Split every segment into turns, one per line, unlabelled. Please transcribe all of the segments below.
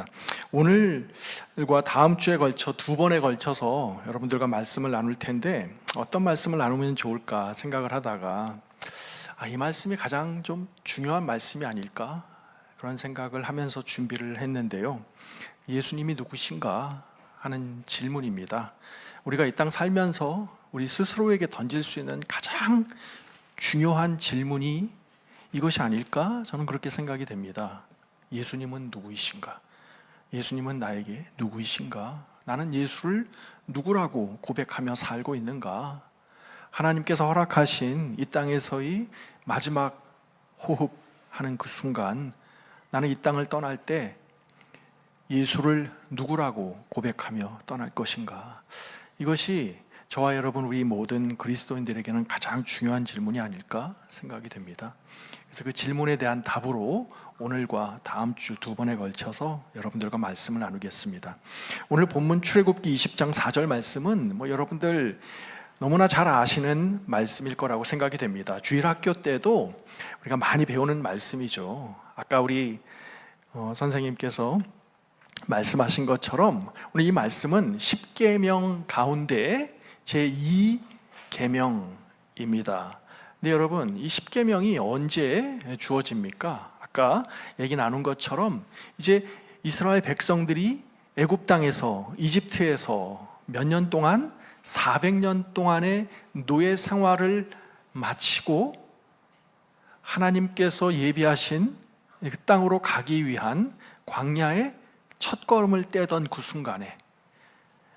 하겠습니다. 오늘과 다음 주에 걸쳐 두 번에 걸쳐서 여러분들과 말씀을 나눌 텐데 어떤 말씀을 나누면 좋을까 생각을 하다가 이 말씀이 가장 좀 중요한 말씀이 아닐까 그런 생각을 하면서 준비를 했는데요. 예수님이 누구신가 하는 질문입니다. 우리가 이 땅 살면서 우리 스스로에게 던질 수 있는 가장 중요한 질문이 이것이 아닐까? 저는 그렇게 생각이 됩니다. 예수님은 누구이신가? 예수님은 나에게 누구이신가? 나는 예수를 누구라고 고백하며 살고 있는가? 하나님께서 허락하신 이 땅에서의 마지막 호흡하는 그 순간 나는 이 땅을 떠날 때 예수를 누구라고 고백하며 떠날 것인가? 이것이 저와 여러분 우리 모든 그리스도인들에게는 가장 중요한 질문이 아닐까 생각이 됩니다. 그래서 그 질문에 대한 답으로 오늘과 다음 주 두 번에 걸쳐서 여러분들과 말씀을 나누겠습니다. 오늘 본문 출애굽기 20장 4절 말씀은 여러분들 너무나 잘 아시는 말씀일 거라고 생각이 됩니다. 주일학교 때도 우리가 많이 배우는 말씀이죠. 아까 우리 선생님께서 말씀하신 것처럼 오늘 이 말씀은 10계명 가운데 제2계명입니다. 근데 여러분, 이 10계명이 언제 주어집니까? 아까 얘기 나눈 것처럼 이제 이스라엘 백성들이 애굽 땅에서 이집트에서 몇 년 동안 400년 동안의 노예 생활을 마치고 하나님께서 예비하신 그 땅으로 가기 위한 광야의 첫걸음을 떼던 그 순간에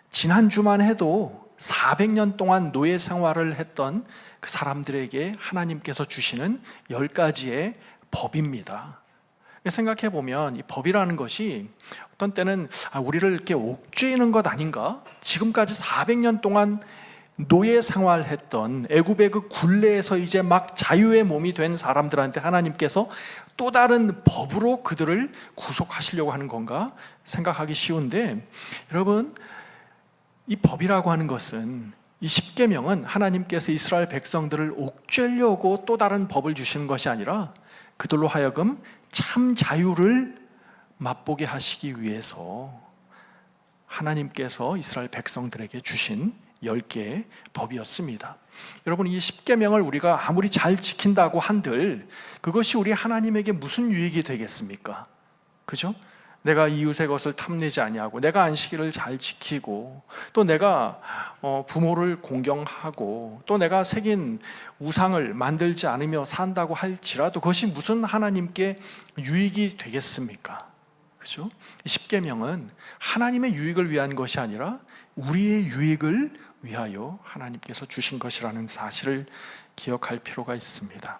지난주만 해도 400년 동안 노예 생활을 했던 그 사람들에게 하나님께서 주시는 10가지의 법입니다. 생각해 보면 이 법이라는 것이 어떤 때는 우리를 이렇게 옥죄이는 것 아닌가? 지금까지 400년 동안 노예 생활했던 애굽의 그 굴레에서 이제 막 자유의 몸이 된 사람들한테 하나님께서 또 다른 법으로 그들을 구속하시려고 하는 건가 생각하기 쉬운데, 여러분, 이 법이라고 하는 것은 이 10계명은 하나님께서 이스라엘 백성들을 옥죄려고 또 다른 법을 주시는 것이 아니라 그들로 하여금 참 자유를 맛보게 하시기 위해서 하나님께서 이스라엘 백성들에게 주신 10개의 법이었습니다. 여러분, 이 10계명을 우리가 아무리 잘 지킨다고 한들 그것이 우리 하나님에게 무슨 유익이 되겠습니까? 그죠? 내가 이웃의 것을 탐내지 아니하고 내가 안식일을 잘 지키고 또 내가 부모를 공경하고 또 내가 새긴 우상을 만들지 않으며 산다고 할지라도 그것이 무슨 하나님께 유익이 되겠습니까? 그죠? 10계명은 하나님의 유익을 위한 것이 아니라 우리의 유익을 위하여 하나님께서 주신 것이라는 사실을 기억할 필요가 있습니다.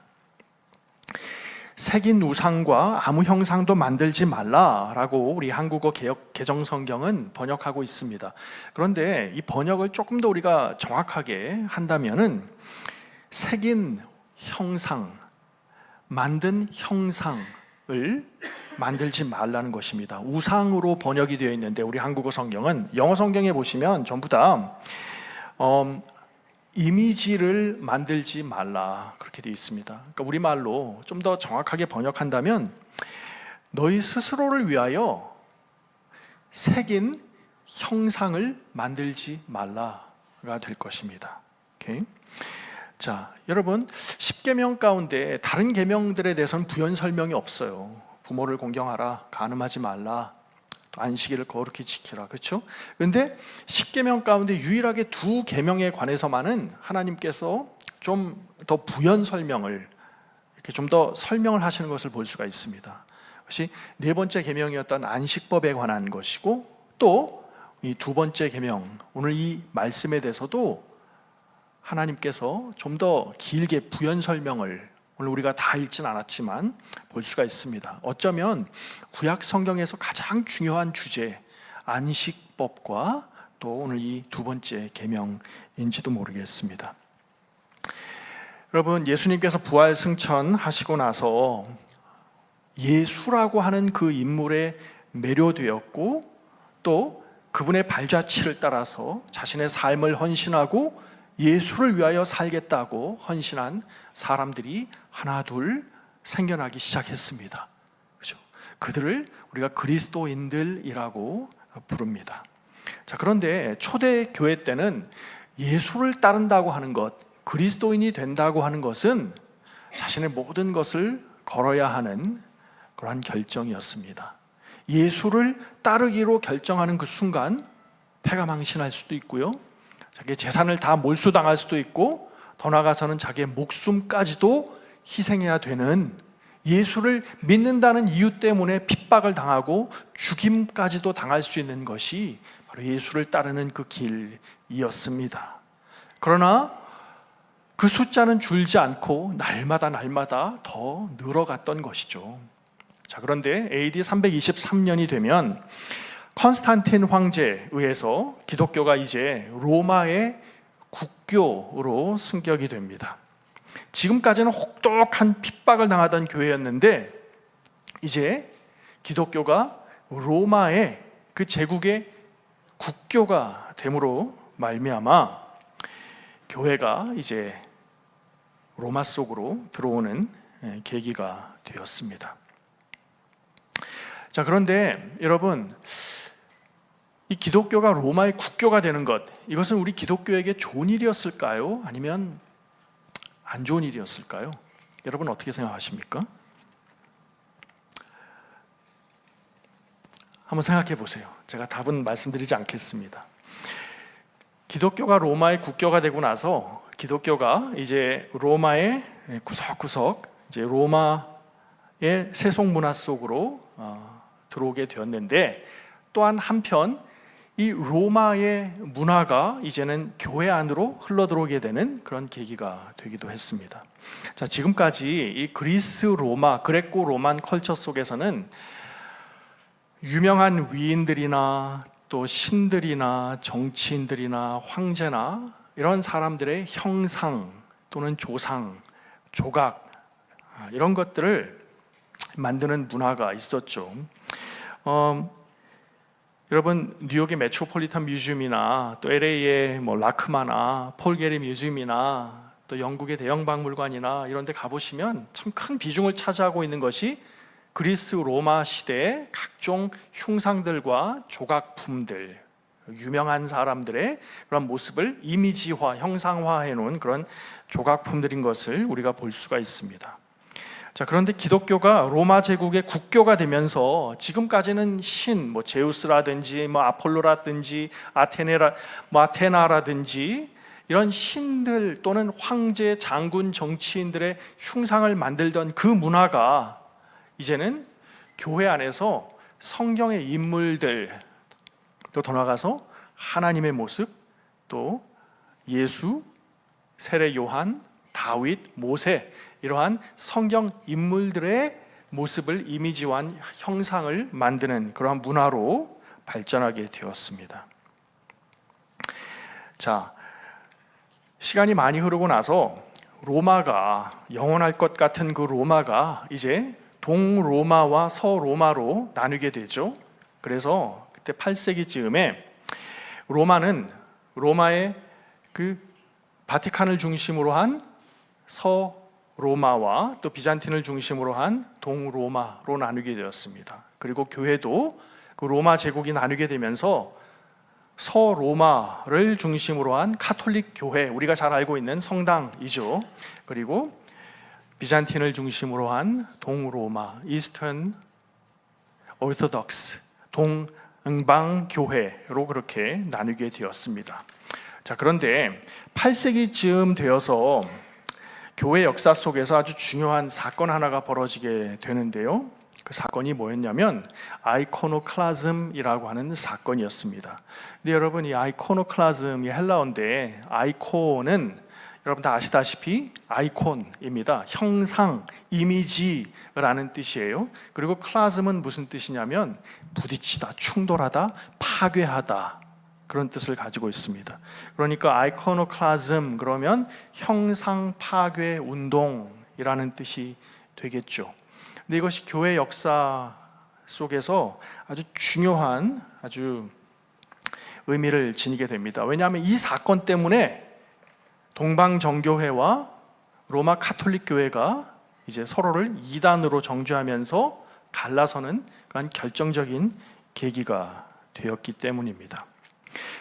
새긴 우상과 아무 형상도 만들지 말라라고 우리 한국어 개정성경은 번역하고 있습니다. 그런데 이 번역을 조금 더 우리가 정확하게 한다면은 새긴 형상, 만든 형상을 만들지 말라는 것입니다. 우상으로 번역이 되어 있는데 우리 한국어 성경은, 영어 성경에 보시면 전부 다 이미지를 만들지 말라 그렇게 되어 있습니다. 그러니까 우리말로 좀 더 정확하게 번역한다면 너희 스스로를 위하여 새긴 형상을 만들지 말라가 될 것입니다. 오케이? 자, 여러분, 10계명 가운데 다른 계명들에 대해서는 부연 설명이 없어요. 부모를 공경하라, 간음하지 말라, 안식일을 거룩히 지키라, 그렇죠? 그런데 10계명 가운데 유일하게 두 계명에 관해서만은 하나님께서 좀 더 부연 설명을, 이렇게 좀 더 설명을 하시는 것을 볼 수가 있습니다. 그것이 네 번째 계명이었던 안식법에 관한 것이고, 또 이 두 번째 계명, 오늘 이 말씀에 대해서도 하나님께서 좀 더 길게 부연 설명을, 오늘 우리가 다 읽진 않았지만 볼 수가 있습니다. 어쩌면 구약 성경에서 가장 중요한 주제, 안식법과 또 오늘 이 두 번째 계명인지도 모르겠습니다. 여러분, 예수님께서 부활 승천하시고 나서 예수라고 하는 그 인물에 매료되었고 또 그분의 발자취를 따라서 자신의 삶을 헌신하고 예수를 위하여 살겠다고 헌신한 사람들이 하나 둘 생겨나기 시작했습니다. 그렇죠? 그들을 우리가 그리스도인들이라고 부릅니다. 자, 그런데 초대 교회 때는 예수를 따른다고 하는 것, 그리스도인이 된다고 하는 것은 자신의 모든 것을 걸어야 하는 그러한 결정이었습니다. 예수를 따르기로 결정하는 그 순간 패가망신할 수도 있고요, 자기의 재산을 다 몰수당할 수도 있고, 더 나아가서는 자기의 목숨까지도 희생해야 되는, 예수를 믿는다는 이유 때문에 핍박을 당하고 죽임까지도 당할 수 있는 것이 바로 예수를 따르는 그 길이었습니다. 그러나 그 숫자는 줄지 않고 날마다 더 늘어갔던 것이죠. 자, 그런데 AD 323년이 되면 컨스탄틴 황제에 의해서 기독교가 이제 로마의 국교로 승격이 됩니다. 지금까지는 혹독한 핍박을 당하던 교회였는데 이제 기독교가 로마의 그 제국의 국교가 됨으로 말미암아 교회가 이제 로마 속으로 들어오는 계기가 되었습니다. 자, 그런데 여러분, 이 기독교가 로마의 국교가 되는 것, 이것은 우리 기독교에게 좋은 일이었을까요? 아니면 안 좋은 일이었을까요? 여러분 어떻게 생각하십니까? 한번 생각해 보세요. 제가 답은 말씀드리지 않겠습니다. 기독교가 로마의 국교가 되고 나서 기독교가 이제 로마의 구석구석 이제 로마의 세속 문화 속으로 들어오게 되었는데, 또한 한편 이 로마의 문화가 이제는 교회 안으로 흘러들어오게 되는 그런 계기가 되기도 했습니다. 자, 지금까지 이 그리스 로마, 그레코 로만 컬처 속에서는 유명한 위인들이나 또 신들이나 정치인들이나 황제나 이런 사람들의 형상 또는 조상, 조각, 이런 것들을 만드는 문화가 있었죠. 여러분, 뉴욕의 메트로폴리탄 뮤지엄이나 또 LA의 라크마나 폴 게리 뮤지엄이나 또 영국의 대형 박물관이나 이런 데 가보시면 참 큰 비중을 차지하고 있는 것이 그리스 로마 시대의 각종 흉상들과 조각품들, 유명한 사람들의 그런 모습을 이미지화, 형상화해 놓은 그런 조각품들인 것을 우리가 볼 수가 있습니다. 자, 그런데 기독교가 로마 제국의 국교가 되면서 지금까지는 신, 제우스라든지 아폴로라든지 아테나라든지 이런 신들 또는 황제, 장군, 정치인들의 흉상을 만들던 그 문화가 이제는 교회 안에서 성경의 인물들, 또 더 나아가서 하나님의 모습, 또 예수, 세례 요한, 다윗, 모세, 이러한 성경 인물들의 모습을 이미지화한 형상을 만드는 그러한 문화로 발전하게 되었습니다. 자, 시간이 많이 흐르고 나서 로마가, 영원할 것 같은 그 로마가 이제 동로마와 서로마로 나뉘게 되죠. 그래서 그때 8세기쯤에 로마는 로마의 그 바티칸을 중심으로 한 서로마와 또 비잔틴을 중심으로 한 동로마로 나누게 되었습니다. 그리고 교회도 그 로마 제국이 나누게 되면서 서로마를 중심으로 한 카톨릭 교회, 우리가 잘 알고 있는 성당이죠. 그리고 비잔틴을 중심으로 한 동로마, 이스턴 오르토독스, 동방 교회로 그렇게 나누게 되었습니다. 자, 그런데 8세기쯤 되어서 교회 역사 속에서 아주 중요한 사건 하나가 벌어지게 되는데요. 그 사건이 뭐였냐면 아이코노클라즘이라고 하는 사건이었습니다. 근데 여러분, 이 아이코노클라즘이 헬라어인데, 아이콘은 여러분 다 아시다시피 아이콘입니다. 형상, 이미지라는 뜻이에요. 그리고 클라즘은 무슨 뜻이냐면 부딪히다, 충돌하다, 파괴하다, 그런 뜻을 가지고 있습니다. 그러니까 아이코노클라즘 그러면 형상 파괴 운동이라는 뜻이 되겠죠. 근데 이것이 교회 역사 속에서 아주 중요한, 아주 의미를 지니게 됩니다. 왜냐하면 이 사건 때문에 동방정교회와 로마 카톨릭 교회가 이제 서로를 이단으로 정죄하면서 갈라서는 그런 결정적인 계기가 되었기 때문입니다.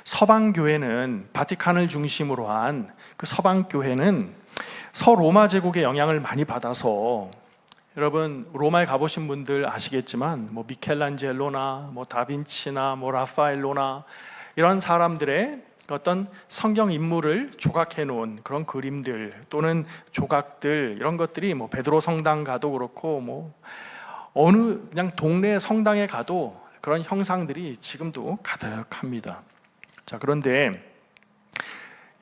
서방 교회는 바티칸을 중심으로 한 그 서방 교회는 서로마 제국의 영향을 많이 받아서, 여러분 로마에 가보신 분들 아시겠지만 뭐 미켈란젤로나 뭐 다빈치나 뭐 라파엘로나 이런 사람들의 어떤 성경 인물을 조각해 놓은 그런 그림들 또는 조각들, 이런 것들이 뭐 베드로 성당 가도 그렇고 뭐 어느 그냥 동네 성당에 가도 그런 형상들이 지금도 가득합니다. 자, 그런데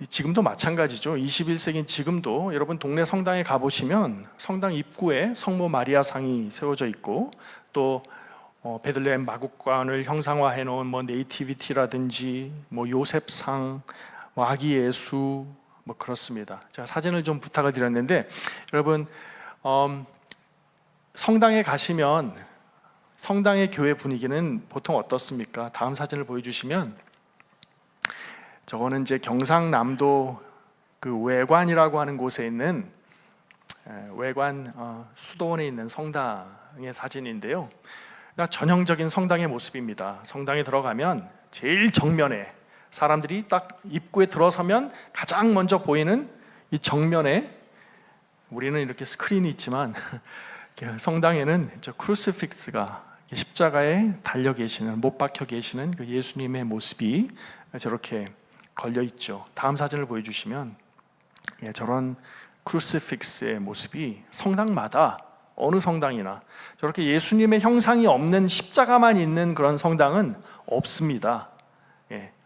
지금도 마찬가지죠. 21세기인 지금도 여러분 동네 성당에 가보시면 성당 입구에 성모 마리아상이 세워져 있고, 또 베들레헴 마국간을 형상화해 놓은 뭐 네이티비티라든지 뭐 요셉상, 뭐 아기 예수, 뭐 그렇습니다. 제가 사진을 좀 부탁을 드렸는데, 여러분 성당에 가시면 성당의 교회 분위기는 보통 어떻습니까? 다음 사진을 보여주시면, 저거는 이제 경상남도 그 외관이라고 하는 곳에 있는 외관 수도원에 있는 성당의 사진인데요. 그러니까 전형적인 성당의 모습입니다. 성당에 들어가면 제일 정면에, 사람들이 딱 입구에 들어서면 가장 먼저 보이는 이 정면에, 우리는 이렇게 스크린이 있지만 성당에는 저 크루시픽스가 십자가에 달려 계시는, 못 박혀 계시는 그 예수님의 모습이 저렇게 걸려 있죠. 다음 사진을 보여주시면 저런 크루시픽스의 모습이 성당마다, 어느 성당이나 저렇게 예수님의 형상이 없는 십자가만 있는 그런 성당은 없습니다.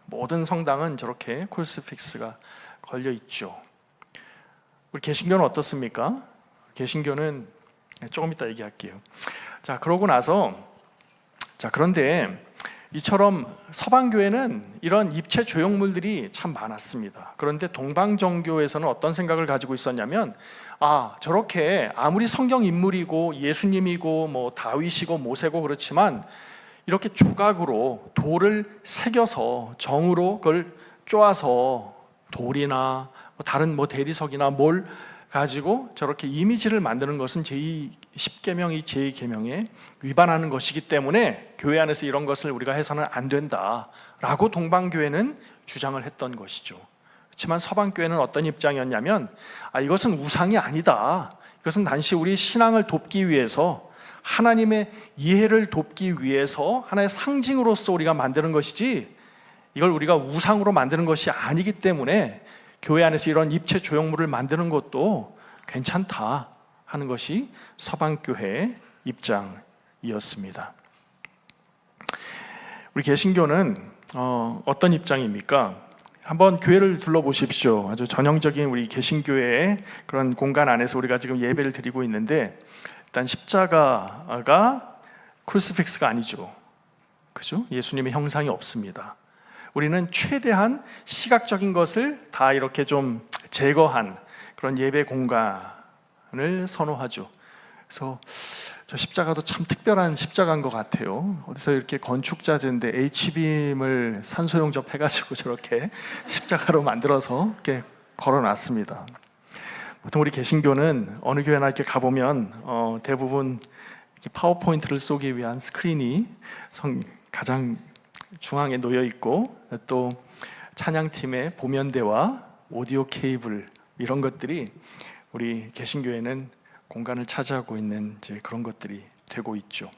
모든 성당은 저렇게 크루시픽스가 걸려 있죠. 우리 개신교는 어떻습니까? 개신교는 조금 이따 얘기할게요. 자, 그러고 나서, 그런데 이처럼 서방교회는 이런 입체 조형물들이 참 많았습니다. 그런데 동방정교에서는 어떤 생각을 가지고 있었냐면, 저렇게 아무리 성경 인물이고 예수님이고 뭐 다윗이고 모세고 그렇지만 이렇게 조각으로 돌을 새겨서 정으로 그걸 쪼아서 돌이나 다른 뭐 대리석이나 뭘 가지고 저렇게 이미지를 만드는 것은 제10계명이 제2계명에 위반하는 것이기 때문에 교회 안에서 이런 것을 우리가 해서는 안 된다라고 동방교회는 주장을 했던 것이죠. 그렇지만 서방교회는 어떤 입장이었냐면, 이것은 우상이 아니다. 이것은 단지 우리 신앙을 돕기 위해서, 하나님의 이해를 돕기 위해서 하나의 상징으로서 우리가 만드는 것이지, 이걸 우리가 우상으로 만드는 것이 아니기 때문에 교회 안에서 이런 입체 조형물을 만드는 것도 괜찮다 하는 것이 서방교회의 입장이었습니다. 우리 개신교는 어떤 입장입니까? 한번 교회를 둘러보십시오. 아주 전형적인 우리 개신교회의 그런 공간 안에서 우리가 지금 예배를 드리고 있는데, 일단 십자가가 크루시픽스가 아니죠. 그죠? 예수님의 형상이 없습니다. 우리는 최대한 시각적인 것을 다 이렇게 좀 제거한 그런 예배 공간을 선호하죠. 그래서 저 십자가도 참 특별한 십자가인 것 같아요. 어디서 이렇게 건축자재인데 H빔을 산소용접 해가지고 저렇게 십자가로 만들어서 이렇게 걸어놨습니다. 보통 우리 개신교는 어느 교회나 이렇게 가보면 대부분 파워포인트를 쏘기 위한 스크린이 가장 중앙에 놓여 있고, 또 찬양팀의 보면대와 오디오 케이블, 이런 것들이 우리 개신교회는 공간을 차지하고 있는 이제 그런 것들이 되고 있죠.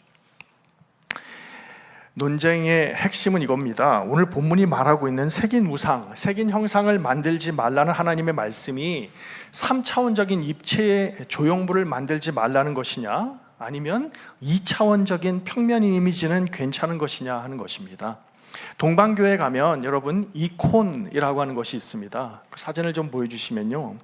논쟁의 핵심은 이겁니다. 오늘 본문이 말하고 있는 색인 우상, 색인 형상을 만들지 말라는 하나님의 말씀이 3차원적인 입체의 조형물을 만들지 말라는 것이냐, 아니면 2차원적인 평면 이미지는 괜찮은 것이냐 하는 것입니다. 동방교회 가면 여러분 이콘이라고 하는 것이 있습니다. 그 사진을 좀 보여주시면요,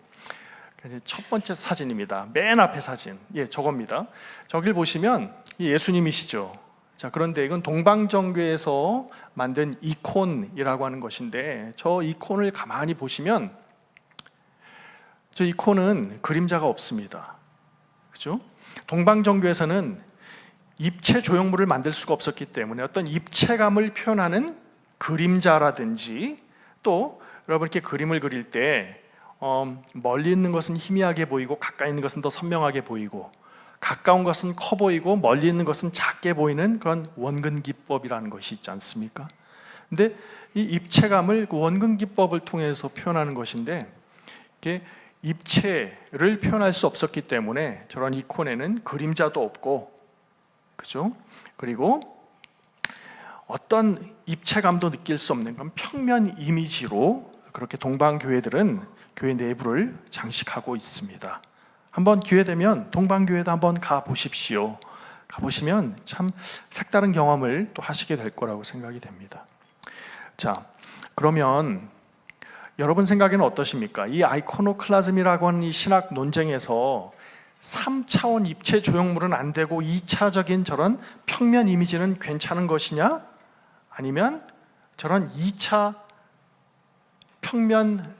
첫 번째 사진입니다. 맨 앞에 사진, 저겁니다. 저길 보시면 예수님이시죠. 자, 그런데 이건 동방정교에서 만든 이콘이라고 하는 것인데, 저 이콘을 가만히 보시면 저 이콘은 그림자가 없습니다. 그죠? 동방정교에서는 입체 조형물을 만들 수가 없었기 때문에 어떤 입체감을 표현하는 그림자라든지, 또 여러분 이렇게 그림을 그릴 때 멀리 있는 것은 희미하게 보이고 가까이 있는 것은 더 선명하게 보이고, 가까운 것은 커 보이고 멀리 있는 것은 작게 보이는 그런 원근기법이라는 것이 있지 않습니까? 근데 이 입체감을 그 원근기법을 통해서 표현하는 것인데, 이게 입체를 표현할 수 없었기 때문에 저런 이콘에는 그림자도 없고, 그죠? 그리고 어떤 입체감도 느낄 수 없는 그런 평면 이미지로 그렇게 동방교회들은 교회 내부를 장식하고 있습니다. 한번 기회 되면 동방교회도 한번 가 보십시오. 가보시면 참 색다른 경험을 또 하시게 될 거라고 생각이 됩니다. 자, 그러면 여러분 생각에는 어떠십니까? 이 아이코노클라즘이라고 하는 이 신학 논쟁에서 3차원 입체 조형물은 안 되고 2차적인 저런 평면 이미지는 괜찮은 것이냐? 아니면 저런 2차 평면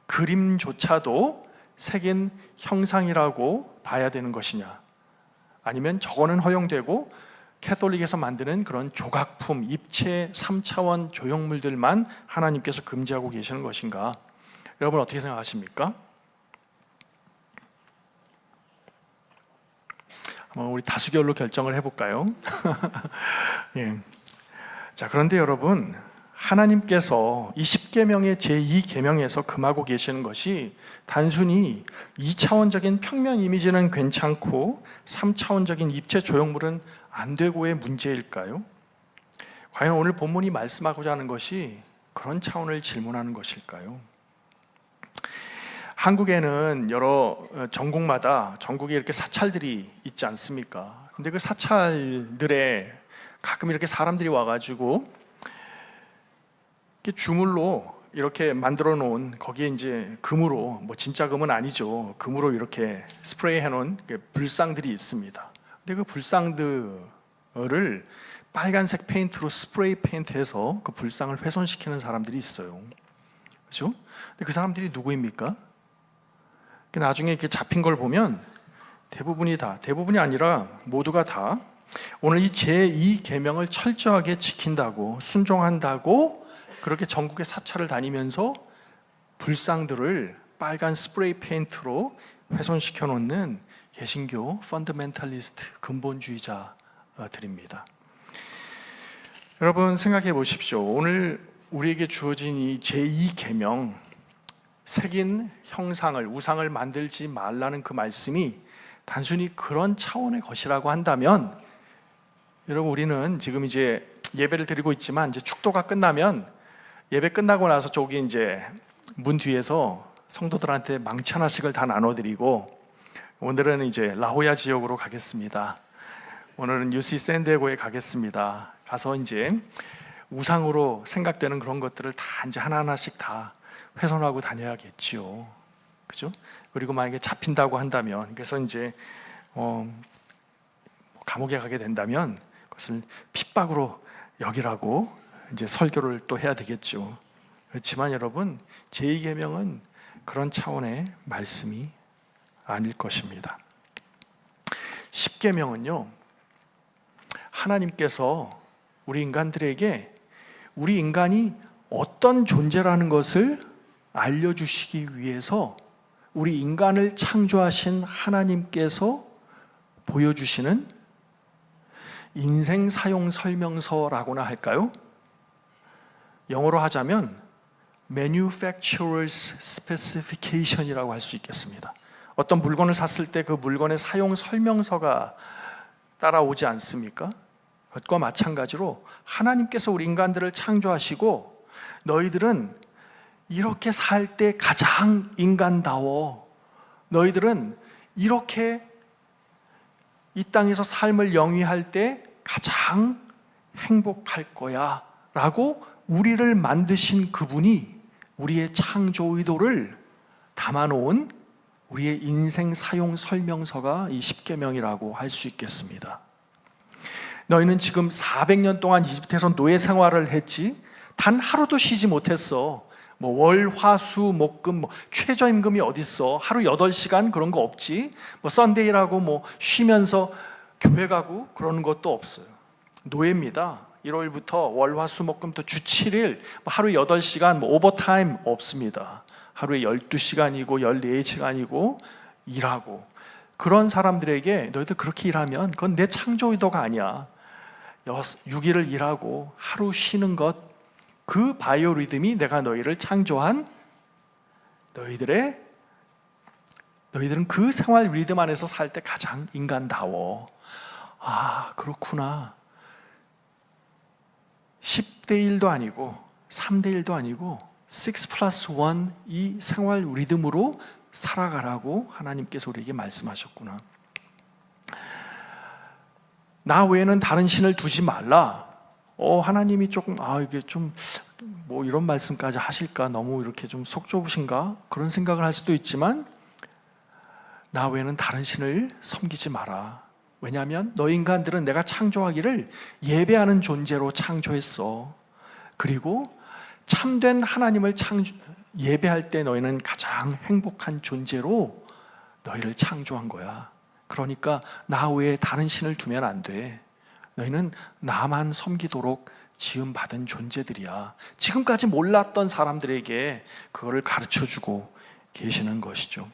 그림조차도 새긴 형상이라고 봐야 되는 것이냐? 아니면 저거는 허용되고 캐톨릭에서 만드는 그런 조각품, 입체 3차원 조형물들만 하나님께서 금지하고 계시는 것인가? 여러분 어떻게 생각하십니까? 한번 우리 다수결로 결정을 해볼까요? 예. 자, 그런데 여러분, 하나님께서 이 10계명의 제2계명에서 금하고 계시는 것이 단순히 2차원적인 평면 이미지는 괜찮고 3차원적인 입체 조형물은 안 되고의 문제일까요? 과연 오늘 본문이 말씀하고자 하는 것이 그런 차원을 질문하는 것일까요? 한국에는 여러 전국마다 전국에 이렇게 사찰들이 있지 않습니까? 근데 그 사찰들에 가끔 이렇게 사람들이 와가지고 주물로 이렇게 만들어 놓은, 거기에 이제 금으로, 뭐 진짜 금은 아니죠, 금으로 이렇게 스프레이 해놓은 불상들이 있습니다. 근데 그 불상들을 빨간색 페인트로 스프레이 페인트해서 그 불상을 훼손시키는 사람들이 있어요. 그렇죠? 근데 그 사람들이 누구입니까? 나중에 이렇게 잡힌 걸 보면 대부분이 아니라 모두가 다 오늘 이 제2계명을 철저하게 지킨다고, 순종한다고 그렇게 전국의 사찰을 다니면서 불상들을 빨간 스프레이 페인트로 훼손시켜 놓는 개신교 펀더멘탈리스트 근본주의자들입니다. 여러분 생각해 보십시오. 오늘 우리에게 주어진 이 제2계명, 새긴 형상을, 우상을 만들지 말라는 그 말씀이 단순히 그런 차원의 것이라고 한다면, 여러분 우리는 지금 이제 예배를 드리고 있지만 이제 축도가 끝나면 예배 끝나고 나서 저기 이제 문 뒤에서 성도들한테 망치 하나씩을 다 나눠드리고, 오늘은 이제 라호야 지역으로 가겠습니다. 오늘은 UC 샌디에고에 가겠습니다. 가서 이제 우상으로 생각되는 그런 것들을 다 이제 하나하나씩 다 훼손하고 다녀야겠지요. 그죠? 그리고 만약에 잡힌다고 한다면, 그래서 이제 감옥에 가게 된다면 그것을 핍박으로 여기라고 이제 설교를 또 해야 되겠죠. 그렇지만 여러분, 제2계명은 그런 차원의 말씀이 아닐 것입니다. 10계명은요, 하나님께서 우리 인간들에게 우리 인간이 어떤 존재라는 것을 알려주시기 위해서 우리 인간을 창조하신 하나님께서 보여주시는 인생 사용 설명서라고나 할까요? 영어로 하자면 Manufacturer's Specification이라고 할 수 있겠습니다. 어떤 물건을 샀을 때 그 물건의 사용 설명서가 따라오지 않습니까? 그것과 마찬가지로 하나님께서 우리 인간들을 창조하시고 너희들은 이렇게 살 때 가장 인간다워, 너희들은 이렇게 이 땅에서 삶을 영위할 때 가장 행복할 거야 라고 우리를 만드신 그분이 우리의 창조 의도를 담아놓은 우리의 인생 사용 설명서가 이 10계명이라고 할 수 있겠습니다. 너희는 지금 400년 동안 이집트에서 노예 생활을 했지, 단 하루도 쉬지 못했어. 뭐 월, 화, 수, 목, 금, 뭐 최저임금이 어딨어? 하루 8시간 그런 거 없지. 뭐 썬데이라고 뭐 쉬면서 교회 가고 그러는 것도 없어요. 노예입니다. 1월부터 월, 화, 수, 목, 금 또 주 7일 하루 8시간 뭐 오버타임 없습니다. 하루에 12시간이고 14시간이고 일하고, 그런 사람들에게 너희들 그렇게 일하면 그건 내 창조 의도가 아니야. 6일을 일하고 하루 쉬는 것, 그 바이오 리듬이 내가 너희를 창조한 너희들은 그 생활 리듬 안에서 살 때 가장 인간다워. 아, 그렇구나. 10대 1도 아니고 3대 1도 아니고 6+1 이 생활 리듬으로 살아가라고 하나님께서 우리에게 말씀하셨구나. 나 외에는 다른 신을 두지 말라. 하나님이 조금 이게 좀 뭐 이런 말씀까지 하실까? 너무 이렇게 좀 속 좁으신가? 그런 생각을 할 수도 있지만 나 외에는 다른 신을 섬기지 마라. 왜냐하면 너희 인간들은 내가 창조하기를 예배하는 존재로 창조했어. 그리고 참된 하나님을 예배할 때 너희는 가장 행복한 존재로 너희를 창조한 거야. 그러니까 나 외에 다른 신을 두면 안 돼. 너희는 나만 섬기도록 지음받은 존재들이야. 지금까지 몰랐던 사람들에게 그거를 가르쳐주고 계시는 것이죠.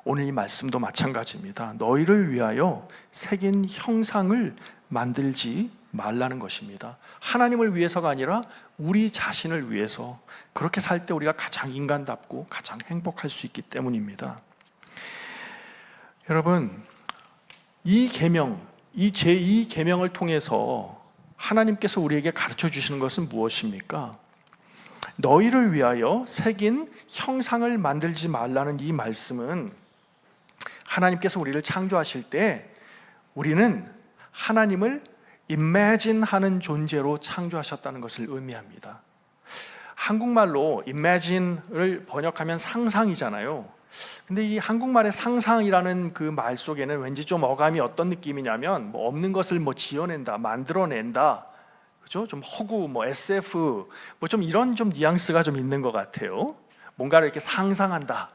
오늘 이 말씀도 마찬가지입니다. 너희를 위하여 새긴 형상을 만들지 말라는 것입니다. 하나님을 위해서가 아니라 우리 자신을 위해서, 그렇게 살 때 우리가 가장 인간답고 가장 행복할 수 있기 때문입니다. 여러분, 이 계명, 이 제2 계명을 통해서 하나님께서 우리에게 가르쳐 주시는 것은 무엇입니까? 너희를 위하여 새긴 형상을 만들지 말라는 이 말씀은 하나님께서 우리를 창조하실 때 우리는 하나님을 imagine하는 존재로 창조하셨다는 것을 의미합니다. 한국말로 imagine를 번역하면 상상이잖아요. 근데 이 한국말의 상상이라는 그 말 속에는 왠지 좀 어감이 어떤 느낌이냐면 뭐 없는 것을 뭐 지어낸다, 만들어낸다, 그죠? 좀 허구, 뭐 SF, 뭐 좀 이런 좀 뉘앙스가 좀 있는 것 같아요. 뭔가를 이렇게 상상한다,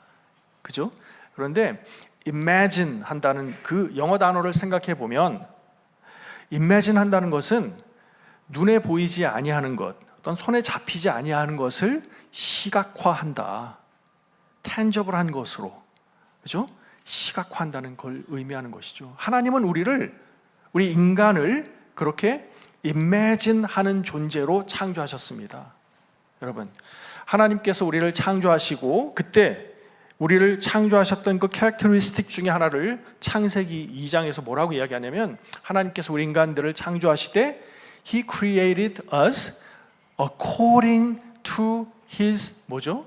그죠? 그런데 imagine 한다는 그 영어 단어를 생각해 보면, imagine 한다는 것은 눈에 보이지 아니하는 것, 어떤 손에 잡히지 아니하는 것을 시각화한다. tangible 것으로, 그죠? 시각화한다는 걸 의미하는 것이죠. 하나님은 우리 인간을 그렇게 imagine하는 존재로 창조하셨습니다. 여러분, 하나님께서 우리를 창조하시고 그때 우리를 창조하셨던 그 캐릭터리스틱 중에 하나를 창세기 2장에서 뭐라고 이야기하냐면, 하나님께서 우리 인간들을 창조하시되 He created us according to His 뭐죠?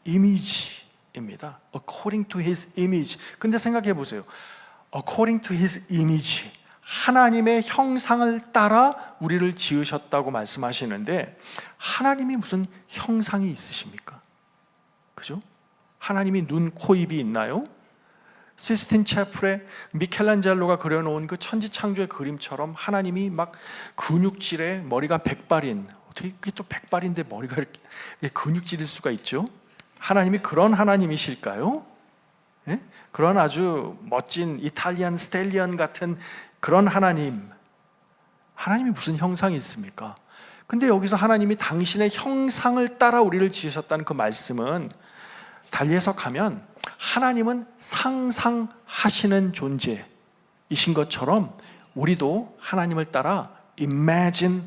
image입니다. According to His image. 근데 생각해 보세요. According to His image. 하나님의 형상을 따라 우리를 지으셨다고 말씀하시는데, 하나님이 무슨 형상이 있으십니까? 그죠? 하나님이 눈, 코, 입이 있나요? 시스틴 채플에 미켈란젤로가 그려놓은 그 천지창조의 그림처럼 하나님이 막 근육질에 머리가 100발인, 어떻게 그게 또 100발인데 머리가 이렇게 근육질일 수가 있죠? 하나님이 그런 하나님이실까요? 예? 그런 아주 멋진 이탈리안 스텔리언 같은 그런 하나님이 무슨 형상이 있습니까? 근데 여기서 하나님이 당신의 형상을 따라 우리를 지으셨다는 그 말씀은 달리 해석하면 하나님은 상상하시는 존재이신 것처럼 우리도 하나님을 따라 imagine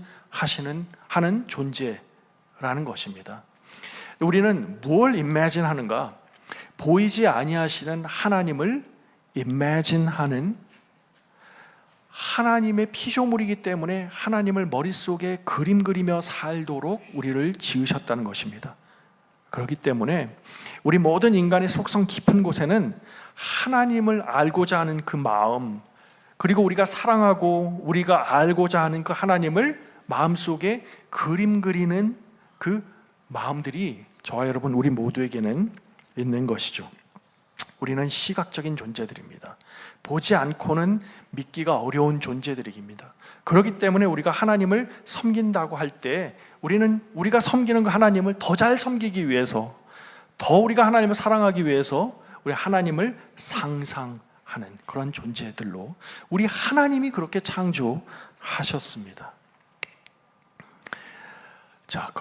하는 존재라는 것입니다. 우리는 뭘 imagine 하는가? 보이지 아니하시는 하나님을 imagine 하는, 하나님의 피조물이기 때문에 하나님을 머릿속에 그림 그리며 살도록 우리를 지으셨다는 것입니다. 그렇기 때문에 우리 모든 인간의 속성 깊은 곳에는 하나님을 알고자 하는 그 마음, 그리고 우리가 사랑하고 우리가 알고자 하는 그 하나님을 마음속에 그림 그리는 그 마음들이 저와 여러분 우리 모두에게는 있는 것이죠. 우리는 시각적인 존재들입니다. 보지 않고는 믿기가 어려운 존재들입니다. 그렇기 때문에 우리가 하나님을 섬긴다고 할 때 우리는 우리가 섬기는 그 하나님을 더 잘 섬기기 위해서, 더 우리가 하나님을 사랑하기 위해서 우리 하나님을 상상하는 그런 존재들로 우리 하나님이 그렇게 창조하셨습니다. 자,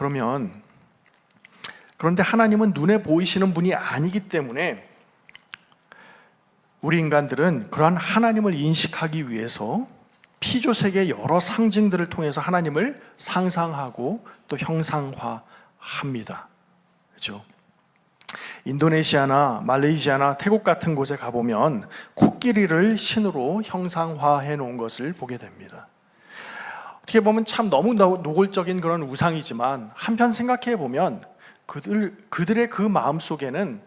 그런데 하나님은 눈에 보이시는 분이 아니기 때문에 우리 인간들은 그러한 하나님을 인식하기 위해서 피조세계의 여러 상징들을 통해서 하나님을 상상하고 또 형상화합니다. 그렇죠? 인도네시아나 말레이시아나 태국 같은 곳에 가보면 코끼리를 신으로 형상화해 놓은 것을 보게 됩니다. 어떻게 보면 참 너무 노골적인 그런 우상이지만 한편 생각해 보면 그들의 그 마음 속에는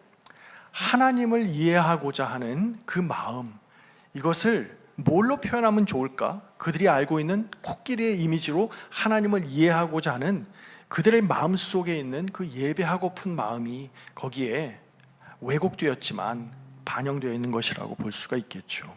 하나님을 이해하고자 하는 그 마음, 이것을 뭘로 표현하면 좋을까? 그들이 알고 있는 코끼리의 이미지로 하나님을 이해하고자 하는 그들의 마음 속에 있는 그 예배하고픈 마음이 거기에 왜곡되었지만 반영되어 있는 것이라고 볼 수가 있겠죠.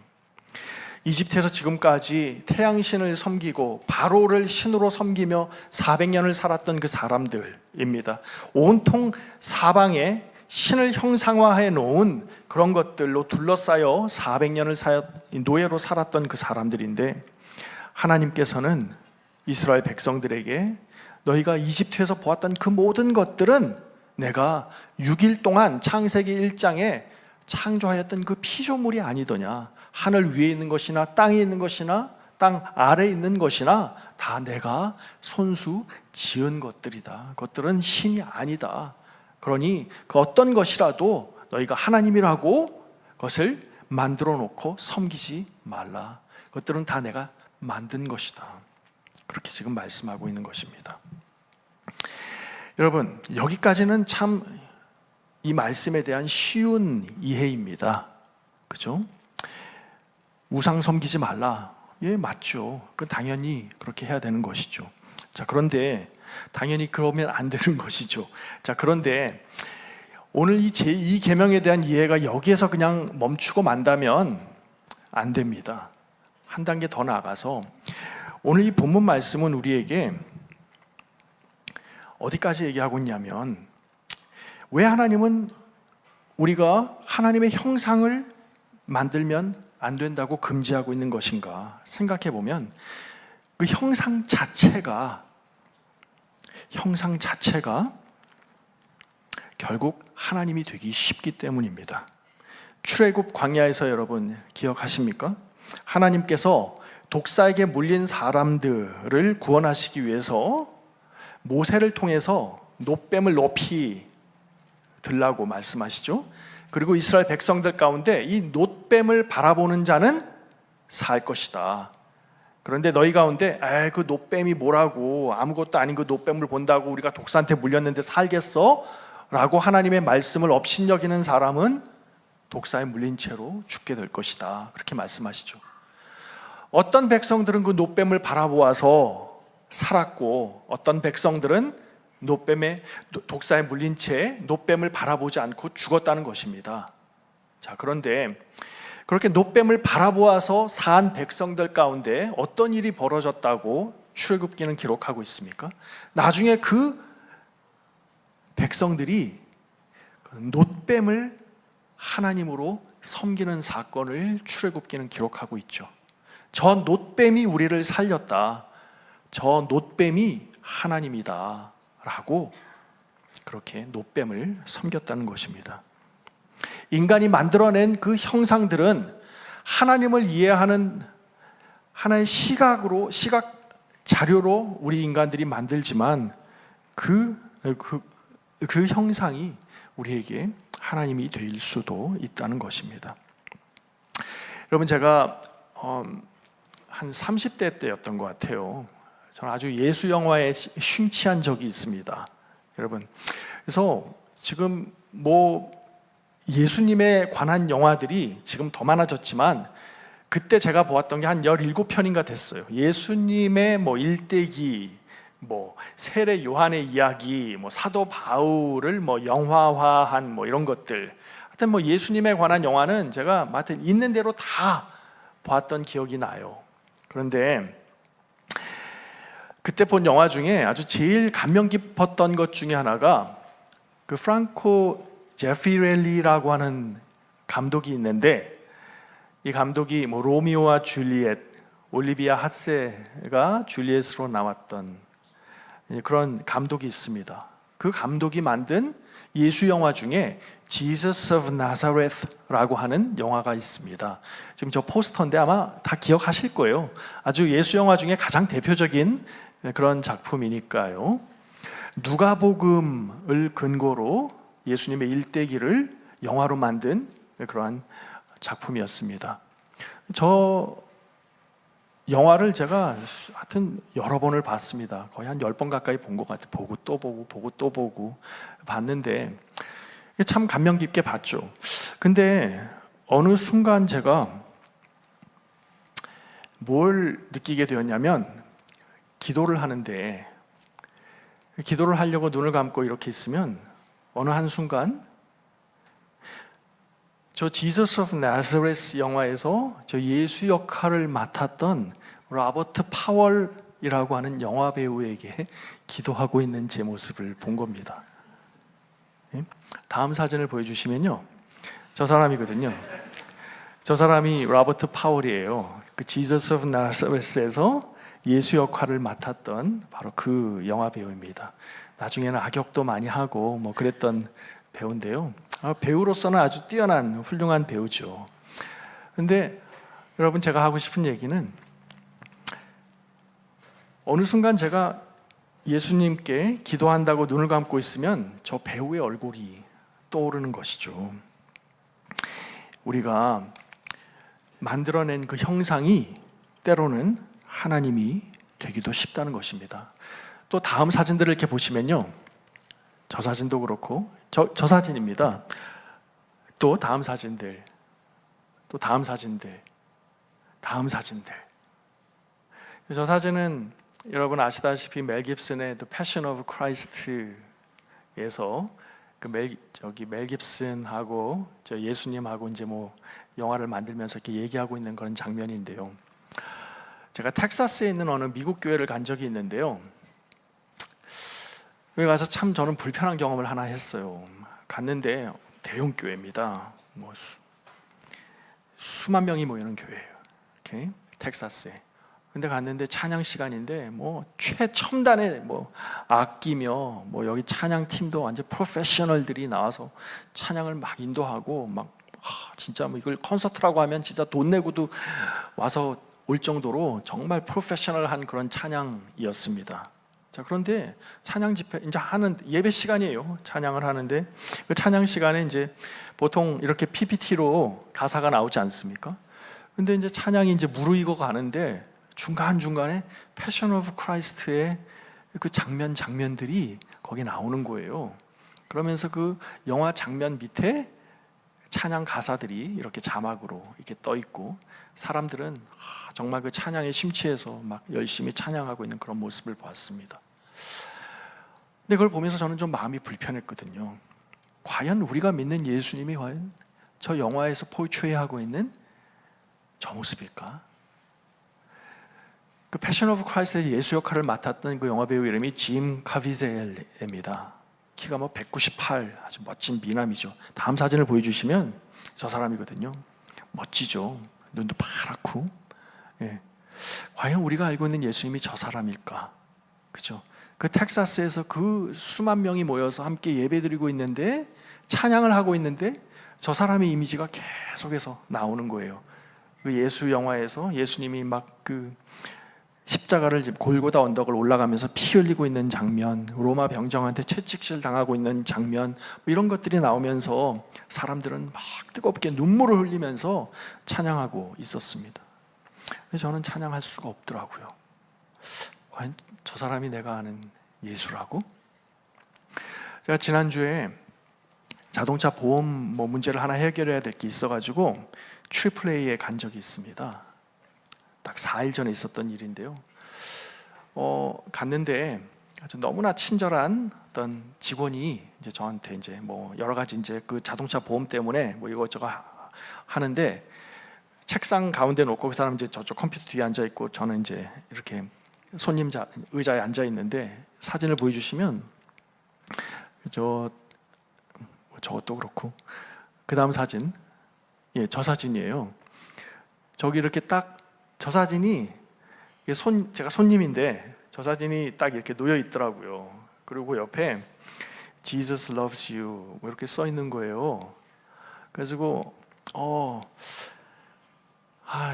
이집트에서 지금까지 태양신을 섬기고 바로를 신으로 섬기며 400년을 살았던 그 사람들입니다. 온통 사방에 신을 형상화해 놓은 그런 것들로 둘러싸여 400년을 노예로 살았던 그 사람들인데, 하나님께서는 이스라엘 백성들에게 너희가 이집트에서 보았던 그 모든 것들은 내가 6일 동안 창세기 1장에 창조하였던 그 피조물이 아니더냐. 하늘 위에 있는 것이나 땅에 있는 것이나 땅 아래에 있는 것이나 다 내가 손수 지은 것들이다. 그것들은 신이 아니다. 그러니 그 어떤 것이라도 너희가 하나님이라고 그것을 만들어 놓고 섬기지 말라. 그것들은 다 내가 만든 것이다. 그렇게 지금 말씀하고 있는 것입니다. 여러분, 여기까지는 참 이 말씀에 대한 쉬운 이해입니다. 그죠? 우상 섬기지 말라. 예, 맞죠. 그건 당연히 그렇게 해야 되는 것이죠. 자, 그런데 당연히 그러면 안 되는 것이죠. 자, 그런데 오늘 이 제2 계명에 대한 이해가 여기에서 그냥 멈추고 만다면 안 됩니다. 한 단계 더 나아가서 오늘 이 본문 말씀은 우리에게 어디까지 얘기하고 있냐면, 왜 하나님은 우리가 하나님의 형상을 만들면 안 된다고 금지하고 있는 것인가 생각해 보면, 그 형상 자체가 결국 하나님이 되기 쉽기 때문입니다. 출애굽 광야에서 여러분 기억하십니까? 하나님께서 독사에게 물린 사람들을 구원하시기 위해서 모세를 통해서 놋뱀을 높이 들라고 말씀하시죠. 그리고 이스라엘 백성들 가운데 이 놋뱀을 바라보는 자는 살 것이다. 그런데 너희 가운데 그 놋뱀이 뭐라고, 아무것도 아닌 그 놋뱀을 본다고 우리가 독사한테 물렸는데 살겠어? 라고 하나님의 말씀을 업신여기는 사람은 독사에 물린 채로 죽게 될 것이다. 그렇게 말씀하시죠. 어떤 백성들은 그 놋뱀을 바라보아서 살았고, 어떤 백성들은 독사에 물린 채 놋뱀을 바라보지 않고 죽었다는 것입니다. 자, 그런데 그렇게 놋뱀을 바라보아서 산 백성들 가운데 어떤 일이 벌어졌다고 출애굽기는 기록하고 있습니까? 나중에 그 백성들이 놋뱀을 하나님으로 섬기는 사건을 출애굽기는 기록하고 있죠. 저 놋뱀이 우리를 살렸다. 저 놋뱀이 하나님이다. 라고 그렇게 놋뱀을 섬겼다는 것입니다. 인간이 만들어낸 그 형상들은 하나님을 이해하는 하나의 시각 자료로 우리 인간들이 만들지만 그 형상이 우리에게 하나님이 될 수도 있다는 것입니다. 여러분, 제가 한 30대 때였던 것 같아요. 저는 아주 예수 영화에 심취한 적이 있습니다. 여러분, 그래서 지금 예수님에 관한 영화들이 지금 더 많아졌지만 그때 제가 보았던 게 한 17편인가 됐어요. 예수님의 일대기, 세례 요한의 이야기, 사도 바울을 영화화한 이런 것들. 하여튼 예수님에 관한 영화는 제가 있는 대로 다 보았던 기억이 나요. 그런데 그때 본 영화 중에 아주 제일 감명 깊었던 것 중에 하나가 그 프랑코 제피렐리라고 하는 감독이 있는데, 이 감독이 로미오와 줄리엣, 올리비아 하세가 줄리엣으로 나왔던 그런 감독이 있습니다. 그 감독이 만든 예수 영화 중에 Jesus of Nazareth라고 하는 영화가 있습니다. 지금 저 포스터인데 아마 다 기억하실 거예요. 아주 예수 영화 중에 가장 대표적인 그런 작품이니까요. 누가복음을 근거로 예수님의 일대기를 영화로 만든 그러한 작품이었습니다. 저 영화를 제가 하여튼 여러 번을 봤습니다. 거의 한 10번 가까이 본 것 같아요. 보고 또 보고 봤는데 참 감명 깊게 봤죠. 근데 어느 순간 제가 뭘 느끼게 되었냐면, 기도를 하는데 기도를 하려고 눈을 감고 이렇게 있으면 어느 한순간 저 지저스 오브 나사렛 영화에서 저 예수 역할을 맡았던 로버트 파월이라고 하는 영화 배우에게 기도하고 있는 제 모습을 본 겁니다. 다음 사진을 보여주시면요, 저 사람이거든요. 저 사람이 로버트 파월이에요. 그 지저스 오브 나사렛에서 예수 역할을 맡았던 바로 그 영화 배우입니다. 나중에는 악역도 많이 하고 뭐 그랬던 배우인데요. 배우로서는 아주 뛰어난 훌륭한 배우죠. 근데 여러분, 제가 하고 싶은 얘기는, 어느 순간 제가 예수님께 기도한다고 눈을 감고 있으면 저 배우의 얼굴이 떠오르는 것이죠. 우리가 만들어낸 그 형상이 때로는 하나님이 되기도 쉽다는 것입니다. 또 다음 사진들을 이렇게 보시면요, 저 사진도 그렇고 저 사진입니다. 또 다음 사진들, 또 다음 사진들, 다음 사진들. 저 사진은 여러분 아시다시피 멜 깁슨의 The Passion of Christ에서 멜 깁슨하고 저 예수님하고 이제 뭐 영화를 만들면서 이렇게 얘기하고 있는 그런 장면인데요. 제가 텍사스에 있는 어느 미국 교회를 간 적이 있는데요. 여기 가서 참 저는 불편한 경험을 하나 했어요. 갔는데 대형 교회입니다. 뭐 수만 명이 모이는 교회예요. 이렇게 텍사스에. 근데 갔는데 찬양 시간인데 뭐 최첨단의 뭐 악기며 뭐 여기 찬양 팀도 완전 프로페셔널들이 나와서 찬양을 막 인도하고 막 진짜 뭐 이걸 콘서트라고 하면 진짜 돈 내고도 와서 올 정도로 정말 프로페셔널한 그런 찬양이었습니다. 자, 그런데 찬양 집회 이제 하는 예배 시간이에요. 찬양을 하는데 그 찬양 시간에 이제 보통 이렇게 PPT로 가사가 나오지 않습니까? 근데 이제 찬양이 이제 무르익어 가는데 중간중간에 패션 오브 크라이스트의 그 장면들이 거기 나오는 거예요. 그러면서 그 영화 장면 밑에 찬양 가사들이 이렇게 자막으로 이렇게 떠 있고, 사람들은 정말 그 찬양에 심취해서 막 열심히 찬양하고 있는 그런 모습을 보았습니다. 근데 그걸 보면서 저는 좀 마음이 불편했거든요. 과연 우리가 믿는 예수님이 과연 저 영화에서 포트레이하고 있는 저 모습일까? 그 패션 오브 크라이스트의 예수 역할을 맡았던 그 영화 배우 이름이 짐 카비젤입니다. 키가 뭐 198, 아주 멋진 미남이죠. 다음 사진을 보여주시면 저 사람이거든요. 멋지죠. 눈도 파랗고. 예. 과연 우리가 알고 있는 예수님이 저 사람일까? 그죠? 그 텍사스에서 그 수만 명이 모여서 함께 예배드리고 있는데, 찬양을 하고 있는데 저 사람의 이미지가 계속해서 나오는 거예요. 그 예수 영화에서 예수님이 막 그 십자가를 골고다 언덕을 올라가면서 피 흘리고 있는 장면, 로마 병정한테 채찍질 당하고 있는 장면, 뭐 이런 것들이 나오면서 사람들은 막 뜨겁게 눈물을 흘리면서 찬양하고 있었습니다. 저는 찬양할 수가 없더라고요. 과연 저 사람이 내가 아는 예수라고? 제가 지난주에 자동차 보험 문제를 하나 해결해야 될 게 있어가지고 트리플A에 간 적이 있습니다. 딱 4일 전에 있었던 일인데요. 갔는데 아주 너무나 친절한 어떤 직원이 이제 저한테 이제 뭐 여러 가지 이제 그 자동차 보험 때문에 뭐 이것저것 하는데, 책상 가운데 놓고 그 사람 이제 저쪽 컴퓨터 뒤에 앉아 있고 저는 이제 이렇게 손님 의자에 앉아 있는데, 사진을 보여주시면 저것도 그렇고 그 다음 사진, 예, 저 사진이에요. 저기 이렇게 딱 저 사진이 제가 손님인데 저 사진이 딱 이렇게 놓여 있더라고요. 그리고 옆에 Jesus loves you 뭐 이렇게 써 있는 거예요. 그래가지고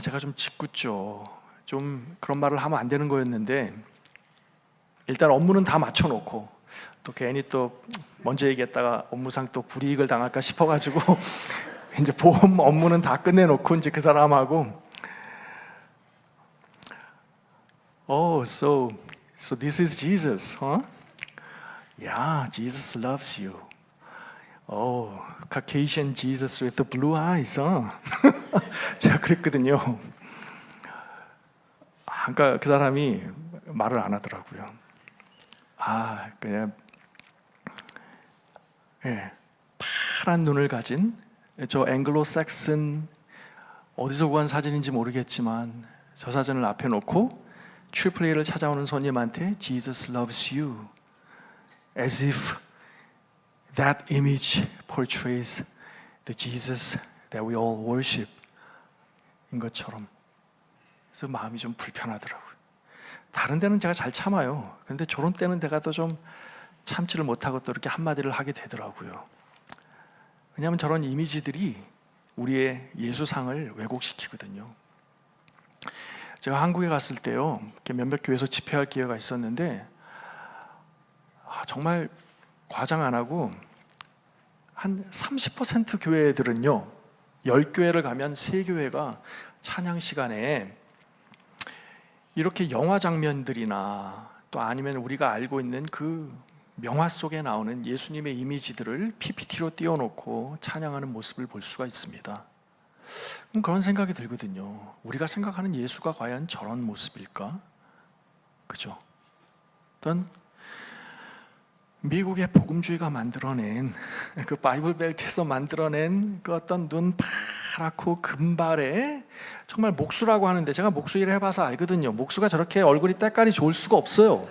제가 좀 짓궂죠. 좀 그런 말을 하면 안 되는 거였는데 일단 업무는 다 맞춰놓고 또 괜히 또 먼저 얘기했다가 업무상 또 불이익을 당할까 싶어가지고 이제 보험 업무는 다 끝내놓고 이제 그 사람하고 so this is Jesus, huh? Yeah, Jesus loves you. Caucasian Jesus with the blue eyes, huh? 제가 그랬거든요. 그러니까 그 사람이 말을 안 하더라고요. 그냥 파란 눈을 가진 저 앵글로색슨 어디서 구한 사진인지 모르겠지만 저 사진을 앞에 놓고 트리플레이를 찾아오는 손님한테 Jesus loves you as if that image portrays the Jesus that we all worship 인 것처럼. 그래서 마음이 좀 불편하더라고요. 다른 데는 제가 잘 참아요. 그런데 저런 때는 내가 또 좀 참지를 못하고 또 이렇게 한마디를 하게 되더라고요. 왜냐하면 저런 이미지들이 우리의 예수상을 왜곡시키거든요. 제가 한국에 갔을 때요, 몇몇 교회에서 집회할 기회가 있었는데 정말 과장 안 하고 한 30% 교회들은요, 10교회를 가면 3교회가 찬양 시간에 이렇게 영화 장면들이나 또 아니면 우리가 알고 있는 그 명화 속에 나오는 예수님의 이미지들을 PPT로 띄워놓고 찬양하는 모습을 볼 수가 있습니다. 그런 생각이 들거든요. 우리가 생각하는 예수가 과연 저런 모습일까? 그죠? 어떤 미국의 복음주의가 만들어낸 그 바이블 벨트에서 만들어낸 그 어떤 눈 파랗고 금발에 정말 목수라고 하는데 제가 목수 일을 해봐서 알거든요. 목수가 저렇게 얼굴이 때깔이 좋을 수가 없어요.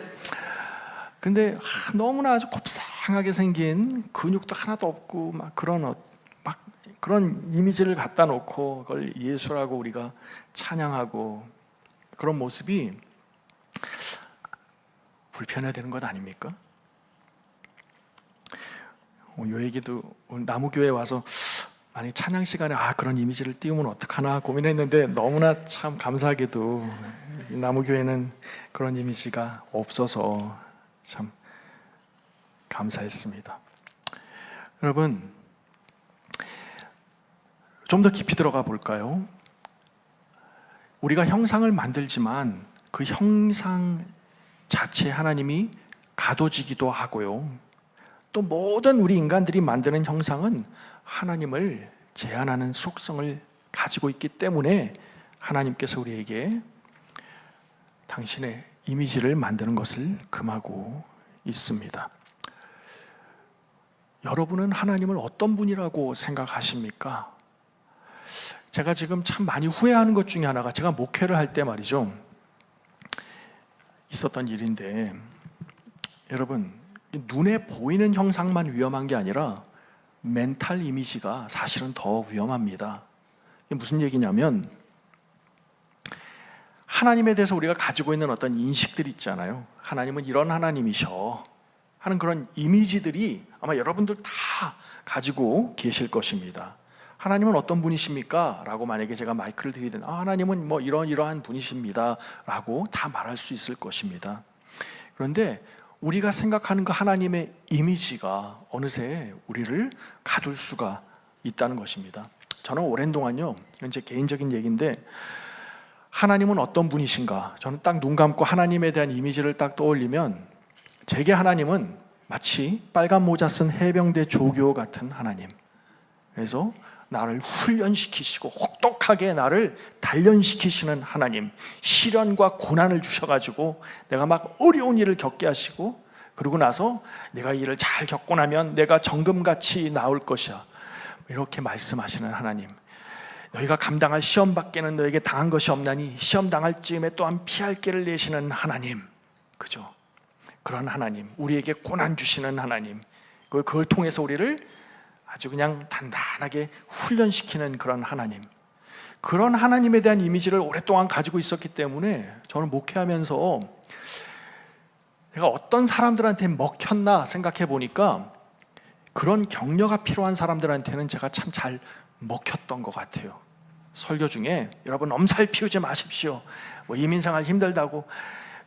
근데 너무나 아주 곱상하게 생긴 근육도 하나도 없고 막 그런 이미지를 갖다 놓고 그걸 예수라고 우리가 찬양하고 그런 모습이 불편해야 되는 것 아닙니까? 요 얘기도 나무교회에 와서 만약 찬양 시간에 그런 이미지를 띄우면 어떡하나 고민했는데 너무나 참 감사하게도 나무교회는 그런 이미지가 없어서 참 감사했습니다. 여러분, 좀 더 깊이 들어가 볼까요? 우리가 형상을 만들지만 그 형상 자체 하나님이 가둬지기도 하고요. 또 모든 우리 인간들이 만드는 형상은 하나님을 제한하는 속성을 가지고 있기 때문에 하나님께서 우리에게 당신의 이미지를 만드는 것을 금하고 있습니다. 여러분은 하나님을 어떤 분이라고 생각하십니까? 제가 지금 참 많이 후회하는 것 중에 하나가 제가 목회를 할 때 말이죠, 있었던 일인데, 여러분, 눈에 보이는 형상만 위험한 게 아니라 멘탈 이미지가 사실은 더 위험합니다. 이게 무슨 얘기냐면 하나님에 대해서 우리가 가지고 있는 어떤 인식들 있잖아요. 하나님은 이런 하나님이셔 하는 그런 이미지들이 아마 여러분들 다 가지고 계실 것입니다. 하나님은 어떤 분이십니까? 라고 만약에 제가 마이크를 드리든 하나님은 뭐 이러한 분이십니다 라고 다 말할 수 있을 것입니다. 그런데 우리가 생각하는 그 하나님의 이미지가 어느새 우리를 가둘 수가 있다는 것입니다. 저는 오랜 동안요, 이제 개인적인 얘기인데 하나님은 어떤 분이신가? 저는 딱 눈 감고 하나님에 대한 이미지를 딱 떠올리면 제게 하나님은 마치 빨간 모자 쓴 해병대 조교 같은 하나님. 그래서 나를 훈련시키시고 혹독하게 나를 단련시키시는 하나님, 시련과 고난을 주셔가지고 내가 막 어려운 일을 겪게 하시고 그러고 나서 내가 이 일을 잘 겪고 나면 내가 정금같이 나올 것이야, 이렇게 말씀하시는 하나님. 너희가 감당할 시험 밖에는 너에게 당한 것이 없나니 시험 당할 즈음에 또한 피할 길을 내시는 하나님. 그죠? 그런 하나님, 우리에게 고난 주시는 하나님, 그걸 통해서 우리를 아주 그냥 단단하게 훈련시키는 그런 하나님, 그런 하나님에 대한 이미지를 오랫동안 가지고 있었기 때문에 저는 목회하면서 내가 어떤 사람들한테 먹혔나 생각해 보니까 그런 격려가 필요한 사람들한테는 제가 참 잘 먹혔던 것 같아요. 설교 중에 여러분 엄살 피우지 마십시오. 이민생활 힘들다고.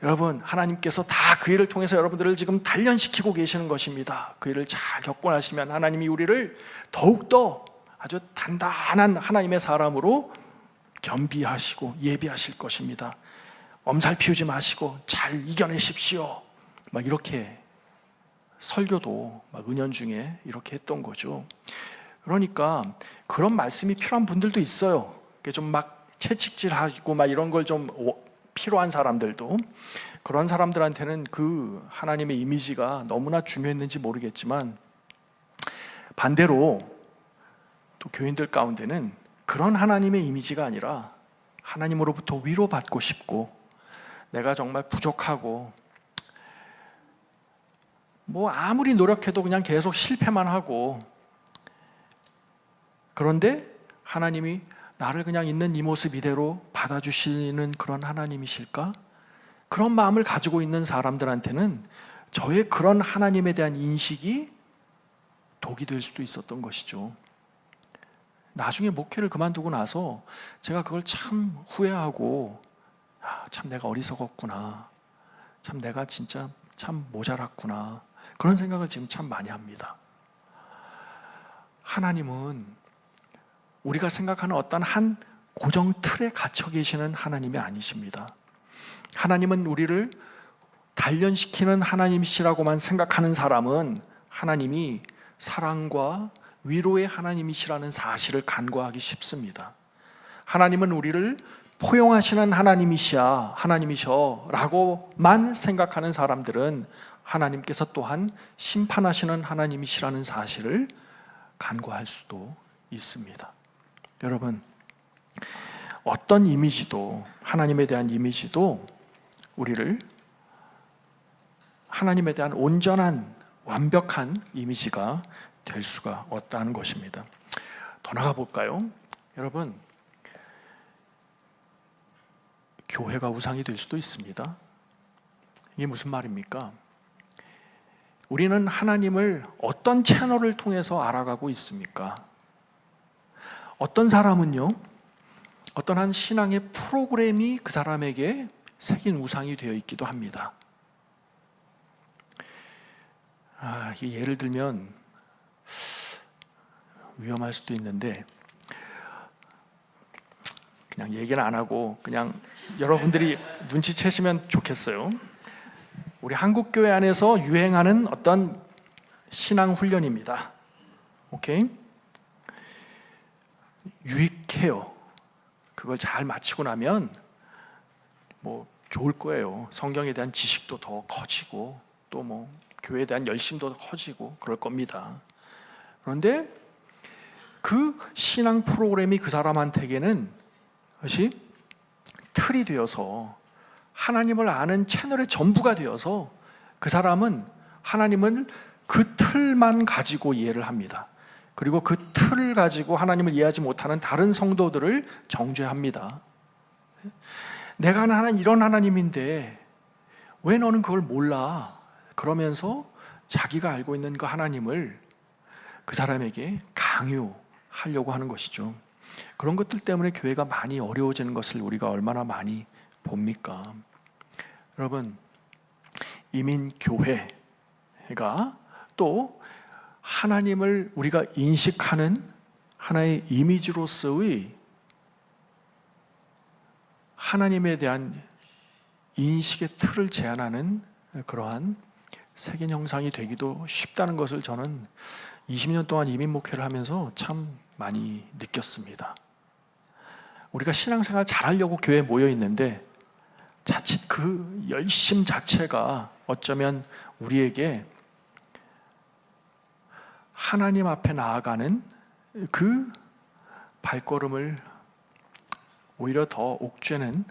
여러분, 하나님께서 다 그 일을 통해서 여러분들을 지금 단련시키고 계시는 것입니다. 그 일을 잘 겪고 나시면 하나님이 우리를 더욱더 아주 단단한 하나님의 사람으로 겸비하시고 예비하실 것입니다. 엄살 피우지 마시고 잘 이겨내십시오. 막 이렇게 설교도 막 은연중에 이렇게 했던 거죠. 그러니까 그런 말씀이 필요한 분들도 있어요. 좀 막 채찍질하고 막 이런 걸 좀 필요한 사람들도, 그런 사람들한테는 그 하나님의 이미지가 너무나 중요했는지 모르겠지만, 반대로 또 교인들 가운데는 그런 하나님의 이미지가 아니라 하나님으로부터 위로받고 싶고, 내가 정말 부족하고 아무리 노력해도 그냥 계속 실패만 하고, 그런데 하나님이 나를 그냥 있는 이 모습 이대로 받아주시는 그런 하나님이실까? 그런 마음을 가지고 있는 사람들한테는 저의 그런 하나님에 대한 인식이 독이 될 수도 있었던 것이죠. 나중에 목회를 그만두고 나서 제가 그걸 참 후회하고, 참 내가 어리석었구나, 참 내가 진짜 참 모자랐구나, 그런 생각을 지금 참 많이 합니다. 하나님은 우리가 생각하는 어떤 한 고정 틀에 갇혀 계시는 하나님이 아니십니다. 하나님은 우리를 단련시키는 하나님이시라고만 생각하는 사람은 하나님이 사랑과 위로의 하나님이시라는 사실을 간과하기 쉽습니다. 하나님은 우리를 포용하시는 하나님이셔라고만 생각하는 사람들은 하나님께서 또한 심판하시는 하나님이시라는 사실을 간과할 수도 있습니다. 여러분, 어떤 이미지도, 하나님에 대한 이미지도 우리를 하나님에 대한 온전한 완벽한 이미지가 될 수가 없다는 것입니다. 더 나가 볼까요? 여러분, 교회가 우상이 될 수도 있습니다. 이게 무슨 말입니까? 우리는 하나님을 어떤 채널을 통해서 알아가고 있습니까? 어떤 사람은요, 어떤 한 신앙의 프로그램이 그 사람에게 새긴 우상이 되어 있기도 합니다. 예를 들면 위험할 수도 있는데 그냥 얘기는 안 하고 그냥 여러분들이 눈치채시면 좋겠어요. 우리 한국교회 안에서 유행하는 어떤 신앙 훈련입니다. 오케이? 유익해요. 그걸 잘 마치고 나면 좋을 거예요. 성경에 대한 지식도 더 커지고 또 교회에 대한 열심도 더 커지고 그럴 겁니다. 그런데 그 신앙 프로그램이 그 사람한테게는 그것이 틀이 되어서 하나님을 아는 채널의 전부가 되어서 그 사람은 하나님을 그 틀만 가지고 이해를 합니다. 그리고 그 틀을 가지고 하나님을 이해하지 못하는 다른 성도들을 정죄합니다. 내가 아는 하나님 이런 하나님인데 왜 너는 그걸 몰라? 그러면서 자기가 알고 있는 그 하나님을 그 사람에게 강요하려고 하는 것이죠. 그런 것들 때문에 교회가 많이 어려워지는 것을 우리가 얼마나 많이 봅니까? 여러분, 이민교회가 또 하나님을 우리가 인식하는 하나의 이미지로서의 하나님에 대한 인식의 틀을 제한하는 그러한 세계 형상이 되기도 쉽다는 것을 저는 20년 동안 이민 목회를 하면서 참 많이 느꼈습니다. 우리가 신앙생활 잘하려고 교회에 모여 있는데 자칫 그 열심 자체가 어쩌면 우리에게 하나님 앞에 나아가는 그 발걸음을 오히려 더 옥죄는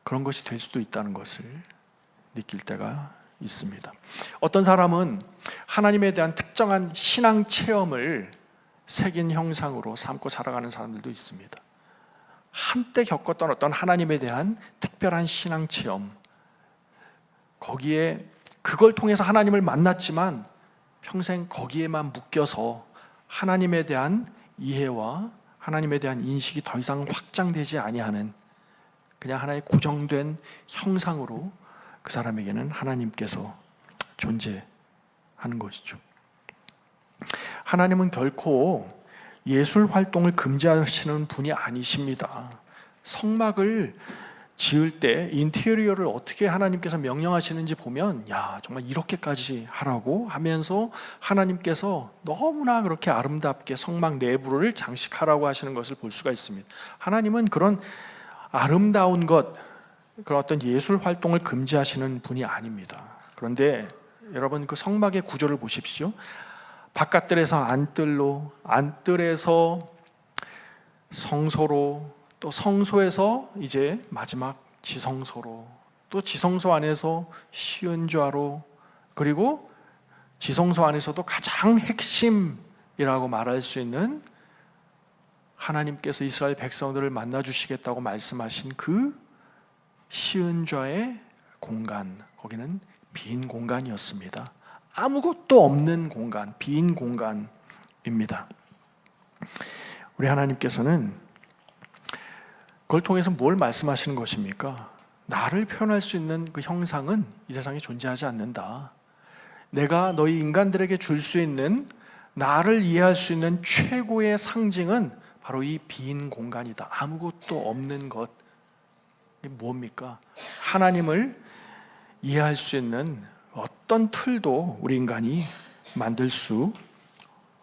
그런 것이 될 수도 있다는 것을 느낄 때가 있습니다. 어떤 사람은 하나님에 대한 특정한 신앙 체험을 새긴 형상으로 삼고 살아가는 사람들도 있습니다. 한때 겪었던 어떤 하나님에 대한 특별한 신앙 체험, 거기에 그걸 통해서 하나님을 만났지만 평생 거기에만 묶여서 하나님에 대한 이해와 하나님에 대한 인식이 더 이상 확장되지 아니하는 그냥 하나의 고정된 형상으로 그 사람에게는 하나님께서 존재하는 것이죠. 하나님은 결코 예술 활동을 금지하시는 분이 아니십니다. 성막을 지을 때 인테리어를 어떻게 하나님께서 명령하시는지 보면 정말 이렇게까지 하라고 하면서 하나님께서 너무나 그렇게 아름답게 성막 내부를 장식하라고 하시는 것을 볼 수가 있습니다. 하나님은 그런 아름다운 것, 그런 어떤 예술 활동을 금지하시는 분이 아닙니다. 그런데 여러분 그 성막의 구조를 보십시오. 바깥들에서 안뜰로, 안뜰에서 성소로, 또 성소에서 이제 마지막 지성소로, 또 지성소 안에서 시은좌로, 그리고 지성소 안에서도 가장 핵심이라고 말할 수 있는 하나님께서 이스라엘 백성들을 만나주시겠다고 말씀하신 그 시은좌의 공간, 거기는 빈 공간이었습니다. 아무것도 없는 공간, 빈 공간입니다. 우리 하나님께서는 그걸 통해서 뭘 말씀하시는 것입니까? 나를 표현할 수 있는 그 형상은 이 세상에 존재하지 않는다. 내가 너희 인간들에게 줄 수 있는, 나를 이해할 수 있는 최고의 상징은 바로 이 빈 공간이다. 아무것도 없는 것. 이게 뭡니까? 하나님을 이해할 수 있는 어떤 틀도 우리 인간이 만들 수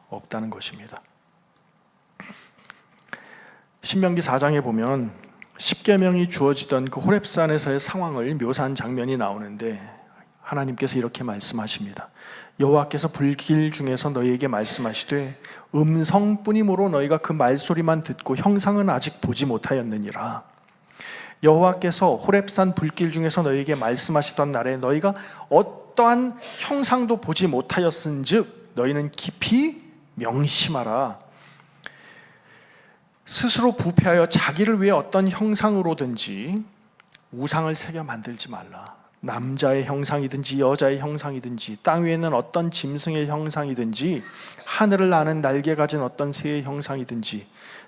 없다는 것입니다. 신명기 4장에 보면 십계명이 주어지던 그 호렙산에서의 상황을 묘사한 장면이 나오는데 하나님께서 이렇게 말씀하십니다. 여호와께서 불길 중에서 너희에게 말씀하시되 음성뿐이므로 너희가 그 말소리만 듣고 형상은 아직 보지 못하였느니라. 여호와께서 호렙산 불길 중에서 너희에게 말씀하시던 날에 너희가 어떠한 형상도 보지 못하였은즉 너희는 깊이 명심하라. 스스로 부패하여 자기를 위해 어떤 형상으로든지 우상을 새겨 만들지 말라. 남자의 형상이든지 여자의 형상이든지 땅 위에 있는 어떤 짐승의 형상이든지 하늘을 나는 날개 가진 어떤 새의 형상이든지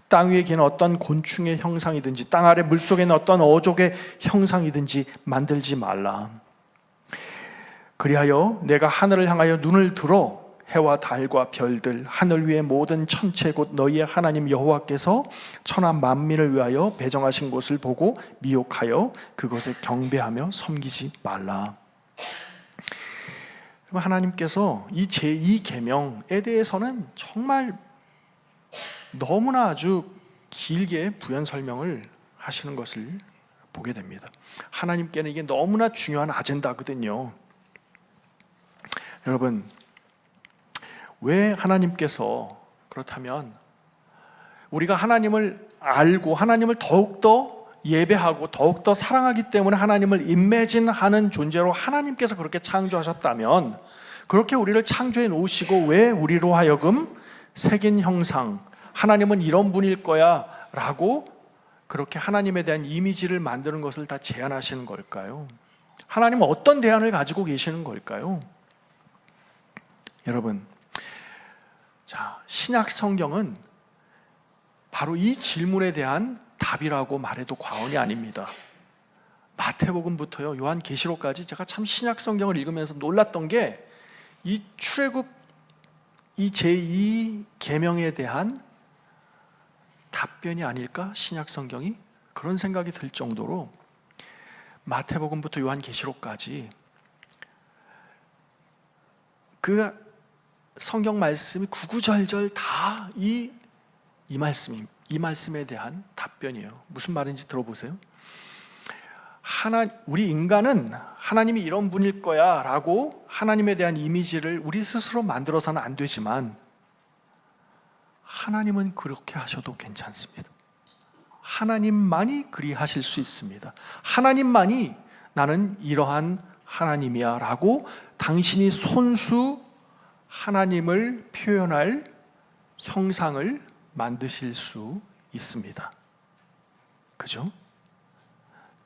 땅 위에 기는 어떤 곤충의 형상이든지 땅 아래 물속에 있는 어떤 어족의 형상이든지 만들지 말라. 그리하여 내가 하늘을 향하여 눈을 들어 해와 달과 별들 하늘 위의 모든 천체 곧 너희의 하나님 여호와께서 천하 만민을 위하여 배정하신 곳을 보고 미혹하여 그것에 경배하며 섬기지 말라. 하나님께서 이 제2계명에 대해서는 정말 너무나 아주 길게 부연 설명을 하시는 것을 보게 됩니다. 하나님께는 이게 너무나 중요한 아젠다거든요. 여러분, 왜 하나님께서 그렇다면 우리가 하나님을 알고 하나님을 더욱더 예배하고 더욱더 사랑하기 때문에 하나님을 임매진하는 존재로 하나님께서 그렇게 창조하셨다면 그렇게 우리를 창조해 놓으시고 왜 우리로 하여금 새긴 형상, 하나님은 이런 분일 거야 라고 그렇게 하나님에 대한 이미지를 만드는 것을 다 제안하시는 걸까요? 하나님은 어떤 대안을 가지고 계시는 걸까요? 여러분, 신약 성경은 바로 이 질문에 대한 답이라고 말해도 과언이 아닙니다. 마태복음부터요 요한계시록까지 제가 참 신약 성경을 읽으면서 놀랐던 게 이 출애굽 이 제2계명에 대한 답변이 아닐까? 신약 성경이 그런 생각이 들 정도로 마태복음부터 요한계시록까지 그 성경 말씀이 구구절절 다 이 말씀에 대한 답변이에요. 무슨 말인지 들어보세요. 우리 인간은 하나님이 이런 분일 거야 라고 하나님에 대한 이미지를 우리 스스로 만들어서는 안 되지만 하나님은 그렇게 하셔도 괜찮습니다. 하나님만이 그리하실 수 있습니다. 하나님만이 나는 이러한 하나님이야 라고 당신이 손수 하나님을 표현할 형상을 만드실 수 있습니다. 그죠?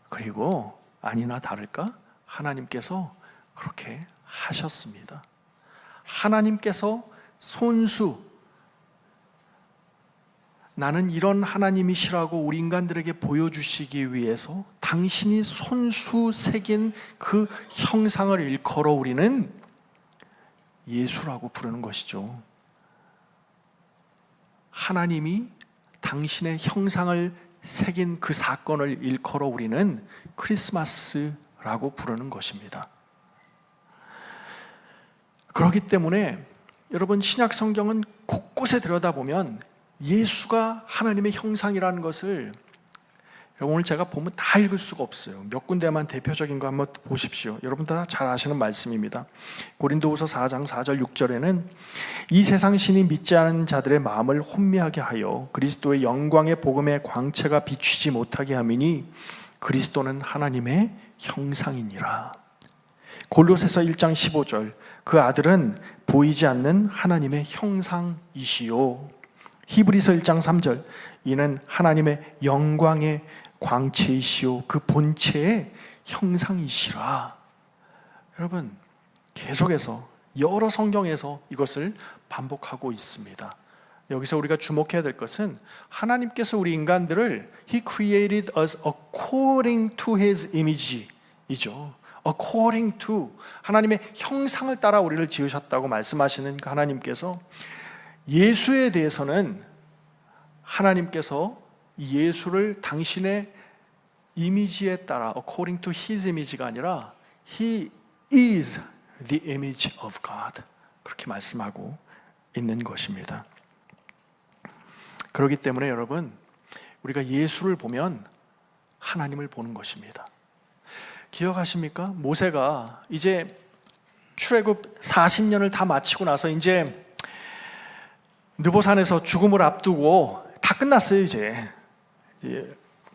그리고 아니나 다를까 하나님께서 그렇게 하셨습니다. 하나님께서 손수, 나는 이런 하나님이시라고 우리 인간들에게 보여주시기 위해서 당신이 손수 새긴 그 형상을 일컬어 우리는 예수라고 부르는 것이죠. 하나님이 당신의 형상을 새긴 그 사건을 일컬어 우리는 크리스마스라고 부르는 것입니다. 그렇기 때문에 여러분, 신약 성경은 곳곳에 들여다보면 예수가 하나님의 형상이라는 것을, 여러분 오늘 제가 보면 다 읽을 수가 없어요. 몇 군데만 대표적인 거 한번 보십시오. 여러분 다 잘 아시는 말씀입니다. 고린도후서 4장 4절 6절에는 이 세상 신이 믿지 않은 자들의 마음을 혼미하게 하여 그리스도의 영광의 복음의 광채가 비추지 못하게 함이니 그리스도는 하나님의 형상이니라. 골로새서 1장 15절 그 아들은 보이지 않는 하나님의 형상이시요. 히브리서 1장 3절 이는 하나님의 영광의 광채이시요 그 본체의 형상이시라. 여러분, 계속해서 여러 성경에서 이것을 반복하고 있습니다. 여기서 우리가 주목해야 될 것은 하나님께서 우리 인간들을 He created us according to His image 이죠. according to 하나님의 형상을 따라 우리를 지으셨다고 말씀하시는 그 하나님께서 예수에 대해서는 하나님께서 예수를 당신의 이미지에 따라 according to His image가 아니라 He is the image of God 그렇게 말씀하고 있는 것입니다. 그렇기 때문에 여러분, 우리가 예수를 보면 하나님을 보는 것입니다. 기억하십니까? 모세가 이제 출애굽 40년을 다 마치고 나서 이제 느보산에서 죽음을 앞두고 다 끝났어요. 이제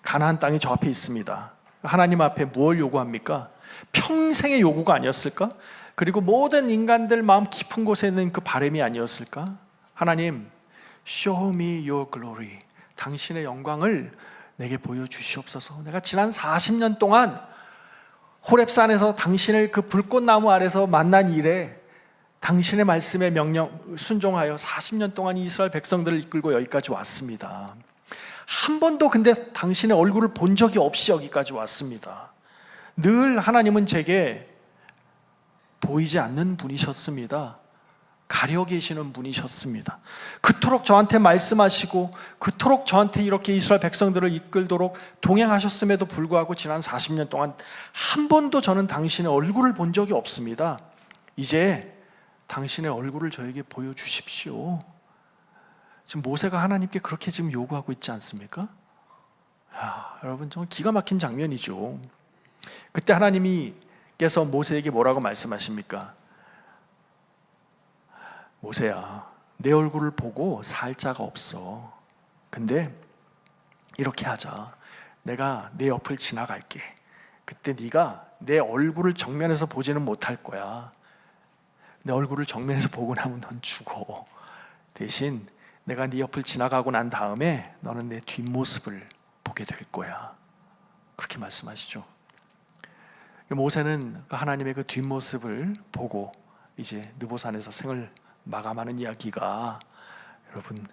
가나안 땅이 저 앞에 있습니다. 하나님 앞에 뭘 요구합니까? 평생의 요구가 아니었을까? 그리고 모든 인간들 마음 깊은 곳에 있는 그 바람이 아니었을까? 하나님, show me your glory. 당신의 영광을 내게 보여주시옵소서. 내가 지난 40년 동안 호렙산에서 당신을 그 불꽃나무 아래서 만난 이래 당신의 말씀에 명령 순종하여 40년 동안 이스라엘 백성들을 이끌고 여기까지 왔습니다. 한 번도 근데 당신의 얼굴을 본 적이 없이 여기까지 왔습니다. 늘 하나님은 제게 보이지 않는 분이셨습니다. 가려 계시는 분이셨습니다. 그토록 저한테 말씀하시고 그토록 저한테 이렇게 이스라엘 백성들을 이끌도록 동행하셨음에도 불구하고 지난 40년 동안 한 번도 저는 당신의 얼굴을 본 적이 없습니다. 이제 당신의 얼굴을 저에게 보여주십시오. 지금 모세가 하나님께 그렇게 지금 요구하고 있지 않습니까? 여러분 정말 기가 막힌 장면이죠. 그때 하나님께서 모세에게 뭐라고 말씀하십니까? 모세야, 내 얼굴을 보고 살 자가 없어. 근데 이렇게 하자. 내가 내 옆을 지나갈게. 그때 네가 내 얼굴을 정면에서 보지는 못할 거야. 내 얼굴을 정면에서 보고 나면 넌 죽어. 대신 내가 네 옆을 지나가고 난 다음에 너는 내 뒷모습을 보게 될 거야. 그렇게 말씀하시죠. 모세는 하나님의 그 뒷모습을 보고 이제 느보산에서 생을 마감하는 이야기가 여러분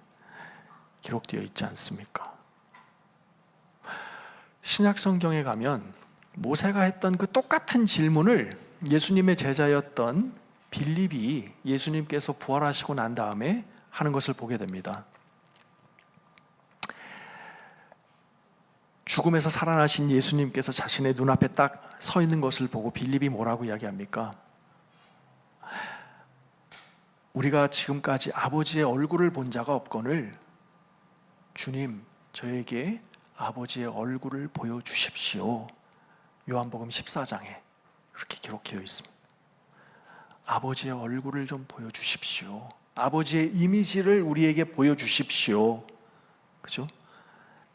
기록되어 있지 않습니까? 신약 성경에 가면 모세가 했던 그 똑같은 질문을 예수님의 제자였던 빌립이 예수님께서 부활하시고 난 다음에 하는 것을 보게 됩니다. 죽음에서 살아나신 예수님께서 자신의 눈앞에 딱 서 있는 것을 보고 빌립이 뭐라고 이야기합니까? 우리가 지금까지 아버지의 얼굴을 본 자가 없거늘 주님, 저에게 아버지의 얼굴을 보여주십시오. 요한복음 14장에 그렇게 기록되어 있습니다. 아버지의 얼굴을 좀 보여주십시오. 아버지의 이미지를 우리에게 보여주십시오. 그죠?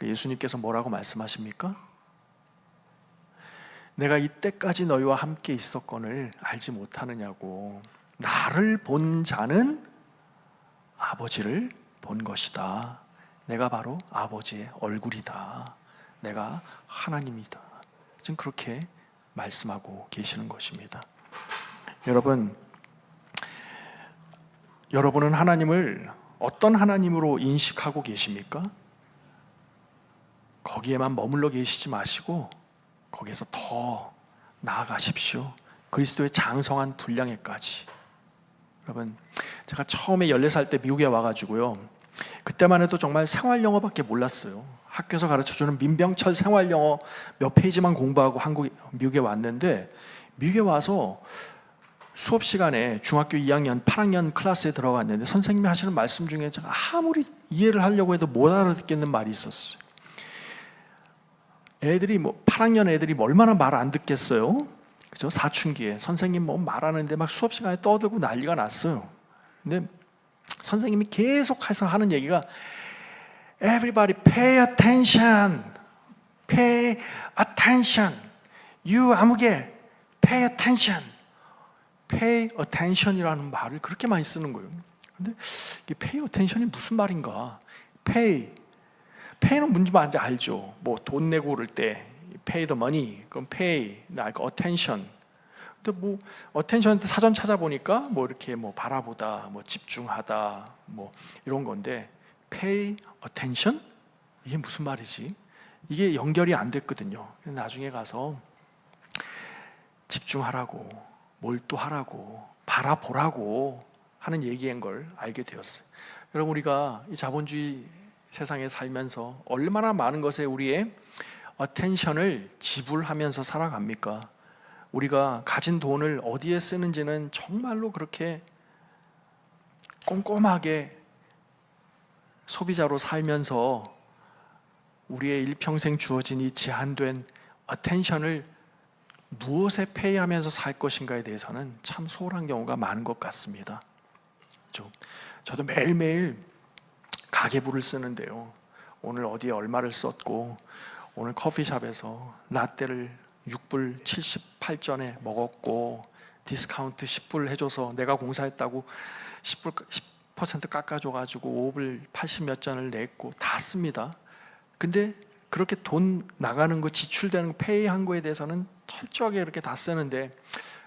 예수님께서 뭐라고 말씀하십니까? 내가 이때까지 너희와 함께 있었거늘 알지 못하느냐고. 나를 본 자는 아버지를 본 것이다. 내가 바로 아버지의 얼굴이다. 내가 하나님이다. 지금 그렇게 말씀하고 계시는 것입니다. 여러분, 여러분은 하나님을 어떤 하나님으로 인식하고 계십니까? 거기에만 머물러 계시지 마시고 거기에서 더 나아가십시오. 그리스도의 장성한 분량에까지. 여러분, 제가 처음에 14살 때 미국에 와가지고요, 그때만 해도 정말 생활영어밖에 몰랐어요. 학교에서 가르쳐주는 민병철 생활영어 몇 페이지만 공부하고 미국에 왔는데, 미국에 와서 수업 시간에 중학교 2학년, 8학년 클래스에 들어갔는데 선생님이 하시는 말씀 중에 제가 아무리 이해를 하려고 해도 못 알아듣겠는 말이 있었어요. 애들이 8학년 애들이 얼마나 말 안 듣겠어요? 그죠? 사춘기에 선생님 말하는데 막 수업 시간에 떠들고 난리가 났어요. 근데 선생님이 계속해서 하는 얘기가 Everybody pay attention, pay attention. You 아무개 pay attention, pay attention이라는 말을 그렇게 많이 쓰는 거예요. 근데 이게 pay attention이 무슨 말인가? pay는 뭔지 알죠. 돈 내고 그럴 때 pay the money, 그럼 pay, attention. 근데 attention 때 사전 찾아보니까 이렇게 바라보다, 집중하다, 이런 건데 pay attention? 이게 무슨 말이지? 이게 연결이 안 됐거든요. 나중에 가서 집중하라고, 몰두하라고, 바라보라고 하는 얘기인 걸 알게 되었어요. 여러분, 우리가 이 자본주의 세상에 살면서 얼마나 많은 것에 우리의 attention을 지불하면서 살아갑니까? 우리가 가진 돈을 어디에 쓰는지는 정말로 그렇게 꼼꼼하게 소비자로 살면서 우리의 일평생 주어진 이 제한된 attention을 무엇에 페이하면서 살 것인가에 대해서는 참 소홀한 경우가 많은 것 같습니다. 저도 매일매일 가계부를 쓰는데요, 오늘 어디에 얼마를 썼고, 오늘 커피숍에서 라떼를 6불 78전에 먹었고, 디스카운트 10불 해줘서 내가 공사했다고 10% 깎아줘가지고 5불 80 몇 전을 냈고 다 씁니다. 근데 그렇게 돈 나가는 거, 지출되는 거, 페이한 거에 대해서는 철저하게 이렇게 다 쓰는데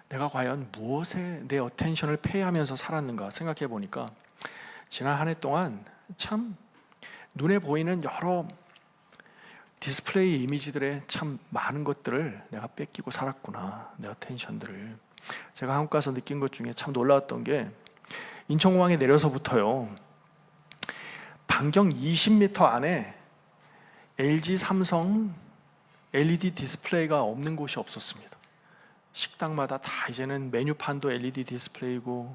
내가 과연 무엇에 내 어텐션을 페이하면서 살았는가 생각해 보니까 지난 한 해 동안 참 눈에 보이는 여러 디스플레이 이미지들의 참 많은 것들을 내가 뺏기고 살았구나, 내 어텐션들을. 제가 한국 가서 느낀 것 중에 참 놀라웠던 게, 인천공항에 내려서부터요, 반경 20m 안에 LG, 삼성 LED 디스플레이가 없는 곳이 없었습니다. 식당마다 다 이제는 메뉴판도 LED 디스플레이고,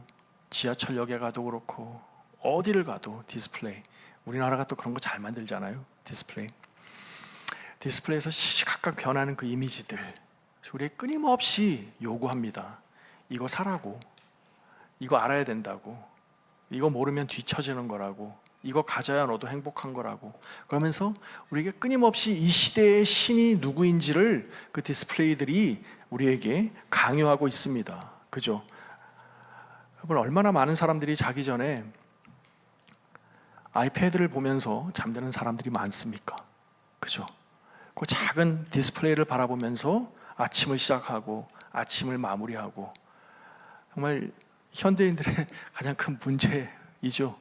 지하철역에 가도 그렇고 어디를 가도 디스플레이. 우리나라가 또 그런 거 잘 만들잖아요. 디스플레이에서 시시각각 변하는 그 이미지들, 우리에게 끊임없이 요구합니다. 이거 사라고, 이거 알아야 된다고, 이거 모르면 뒤처지는 거라고, 이거 가져야 너도 행복한 거라고. 그러면서 우리에게 끊임없이 이 시대의 신이 누구인지를 그 디스플레이들이 우리에게 강요하고 있습니다. 그죠? 여러분, 얼마나 많은 사람들이 자기 전에 아이패드를 보면서 잠드는 사람들이 많습니까? 그죠? 그 작은 디스플레이를 바라보면서 아침을 시작하고 아침을 마무리하고, 정말 현대인들의 가장 큰 문제이죠.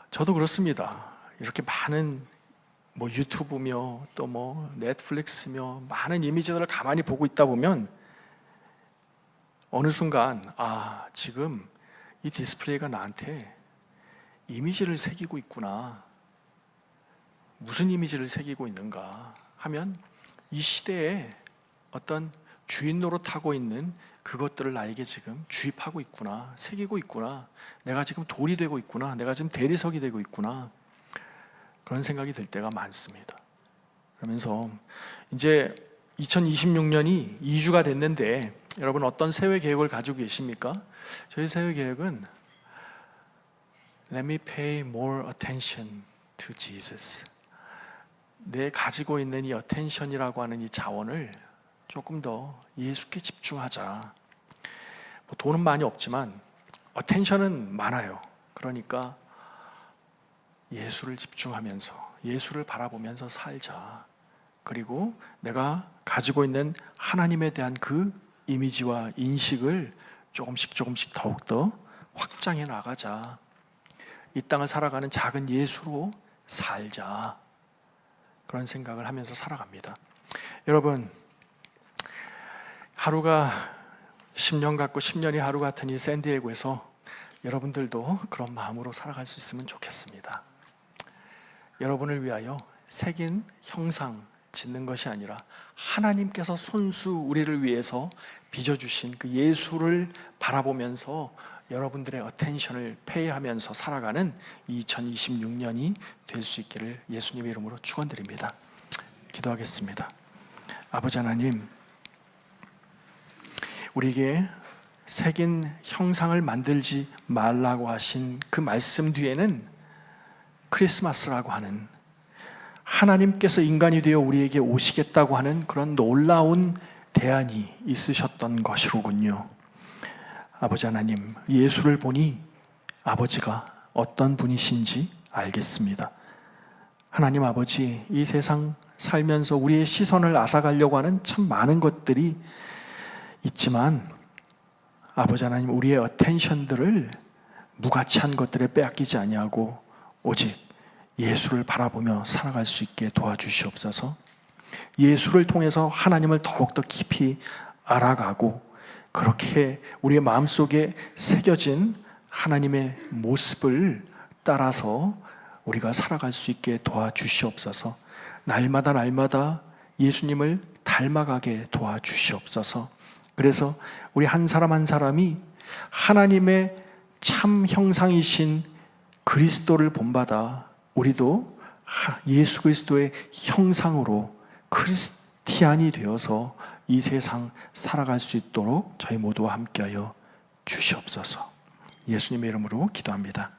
저도 그렇습니다. 이렇게 많은 유튜브며 또 넷플릭스며 많은 이미지들을 가만히 보고 있다 보면 어느 순간, 지금 이 디스플레이가 나한테 이미지를 새기고 있구나. 무슨 이미지를 새기고 있는가 하면, 이 시대에 어떤 주인 노릇하고 있는 그것들을 나에게 지금 주입하고 있구나, 새기고 있구나, 내가 지금 돌이 되고 있구나, 내가 지금 대리석이 되고 있구나, 그런 생각이 들 때가 많습니다. 그러면서 이제 2026년이 2주가 됐는데 여러분, 어떤 세외 계획을 가지고 계십니까? 저희 세외 계획은 Let me pay more attention to Jesus. 내 가지고 있는 이 attention이라고 하는 이 자원을 조금 더 예수께 집중하자. 돈은 많이 없지만 attention은 많아요. 그러니까 예수를 집중하면서, 예수를 바라보면서 살자. 그리고 내가 가지고 있는 하나님에 대한 그 이미지와 인식을 조금씩 더욱더 확장해 나가자. 이 땅을 살아가는 작은 예수로 살자. 그런 생각을 하면서 살아갑니다. 여러분, 하루가 10년 같고 10년이 하루 같은 이 샌디에고에서 여러분들도 그런 마음으로 살아갈 수 있으면 좋겠습니다. 여러분을 위하여 새긴 형상 짓는 것이 아니라 하나님께서 손수 우리를 위해서 빚어주신 그 예수를 바라보면서 여러분들의 어텐션을 페이하면서 살아가는 2026년이 될 수 있기를 예수님의 이름으로 축원드립니다. 기도하겠습니다. 아버지 하나님, 우리에게 새긴 형상을 만들지 말라고 하신 그 말씀 뒤에는 크리스마스라고 하는 하나님께서 인간이 되어 우리에게 오시겠다고 하는 그런 놀라운 대안이 있으셨던 것이로군요. 아버지 하나님, 예수를 보니 아버지가 어떤 분이신지 알겠습니다. 하나님 아버지, 이 세상 살면서 우리의 시선을 앗아가려고 하는 참 많은 것들이 있지만 아버지 하나님, 우리의 어텐션들을 무가치한 것들에 빼앗기지 아니하고 오직 예수를 바라보며 살아갈 수 있게 도와주시옵소서. 예수를 통해서 하나님을 더욱더 깊이 알아가고 그렇게 우리의 마음속에 새겨진 하나님의 모습을 따라서 우리가 살아갈 수 있게 도와주시옵소서. 날마다 예수님을 닮아가게 도와주시옵소서. 그래서 우리 한 사람 한 사람이 하나님의 참 형상이신 그리스도를 본받아 우리도 예수 그리스도의 형상으로 크리스티안이 되어서 이 세상 살아갈 수 있도록 저희 모두와 함께하여 주시옵소서. 예수님의 이름으로 기도합니다.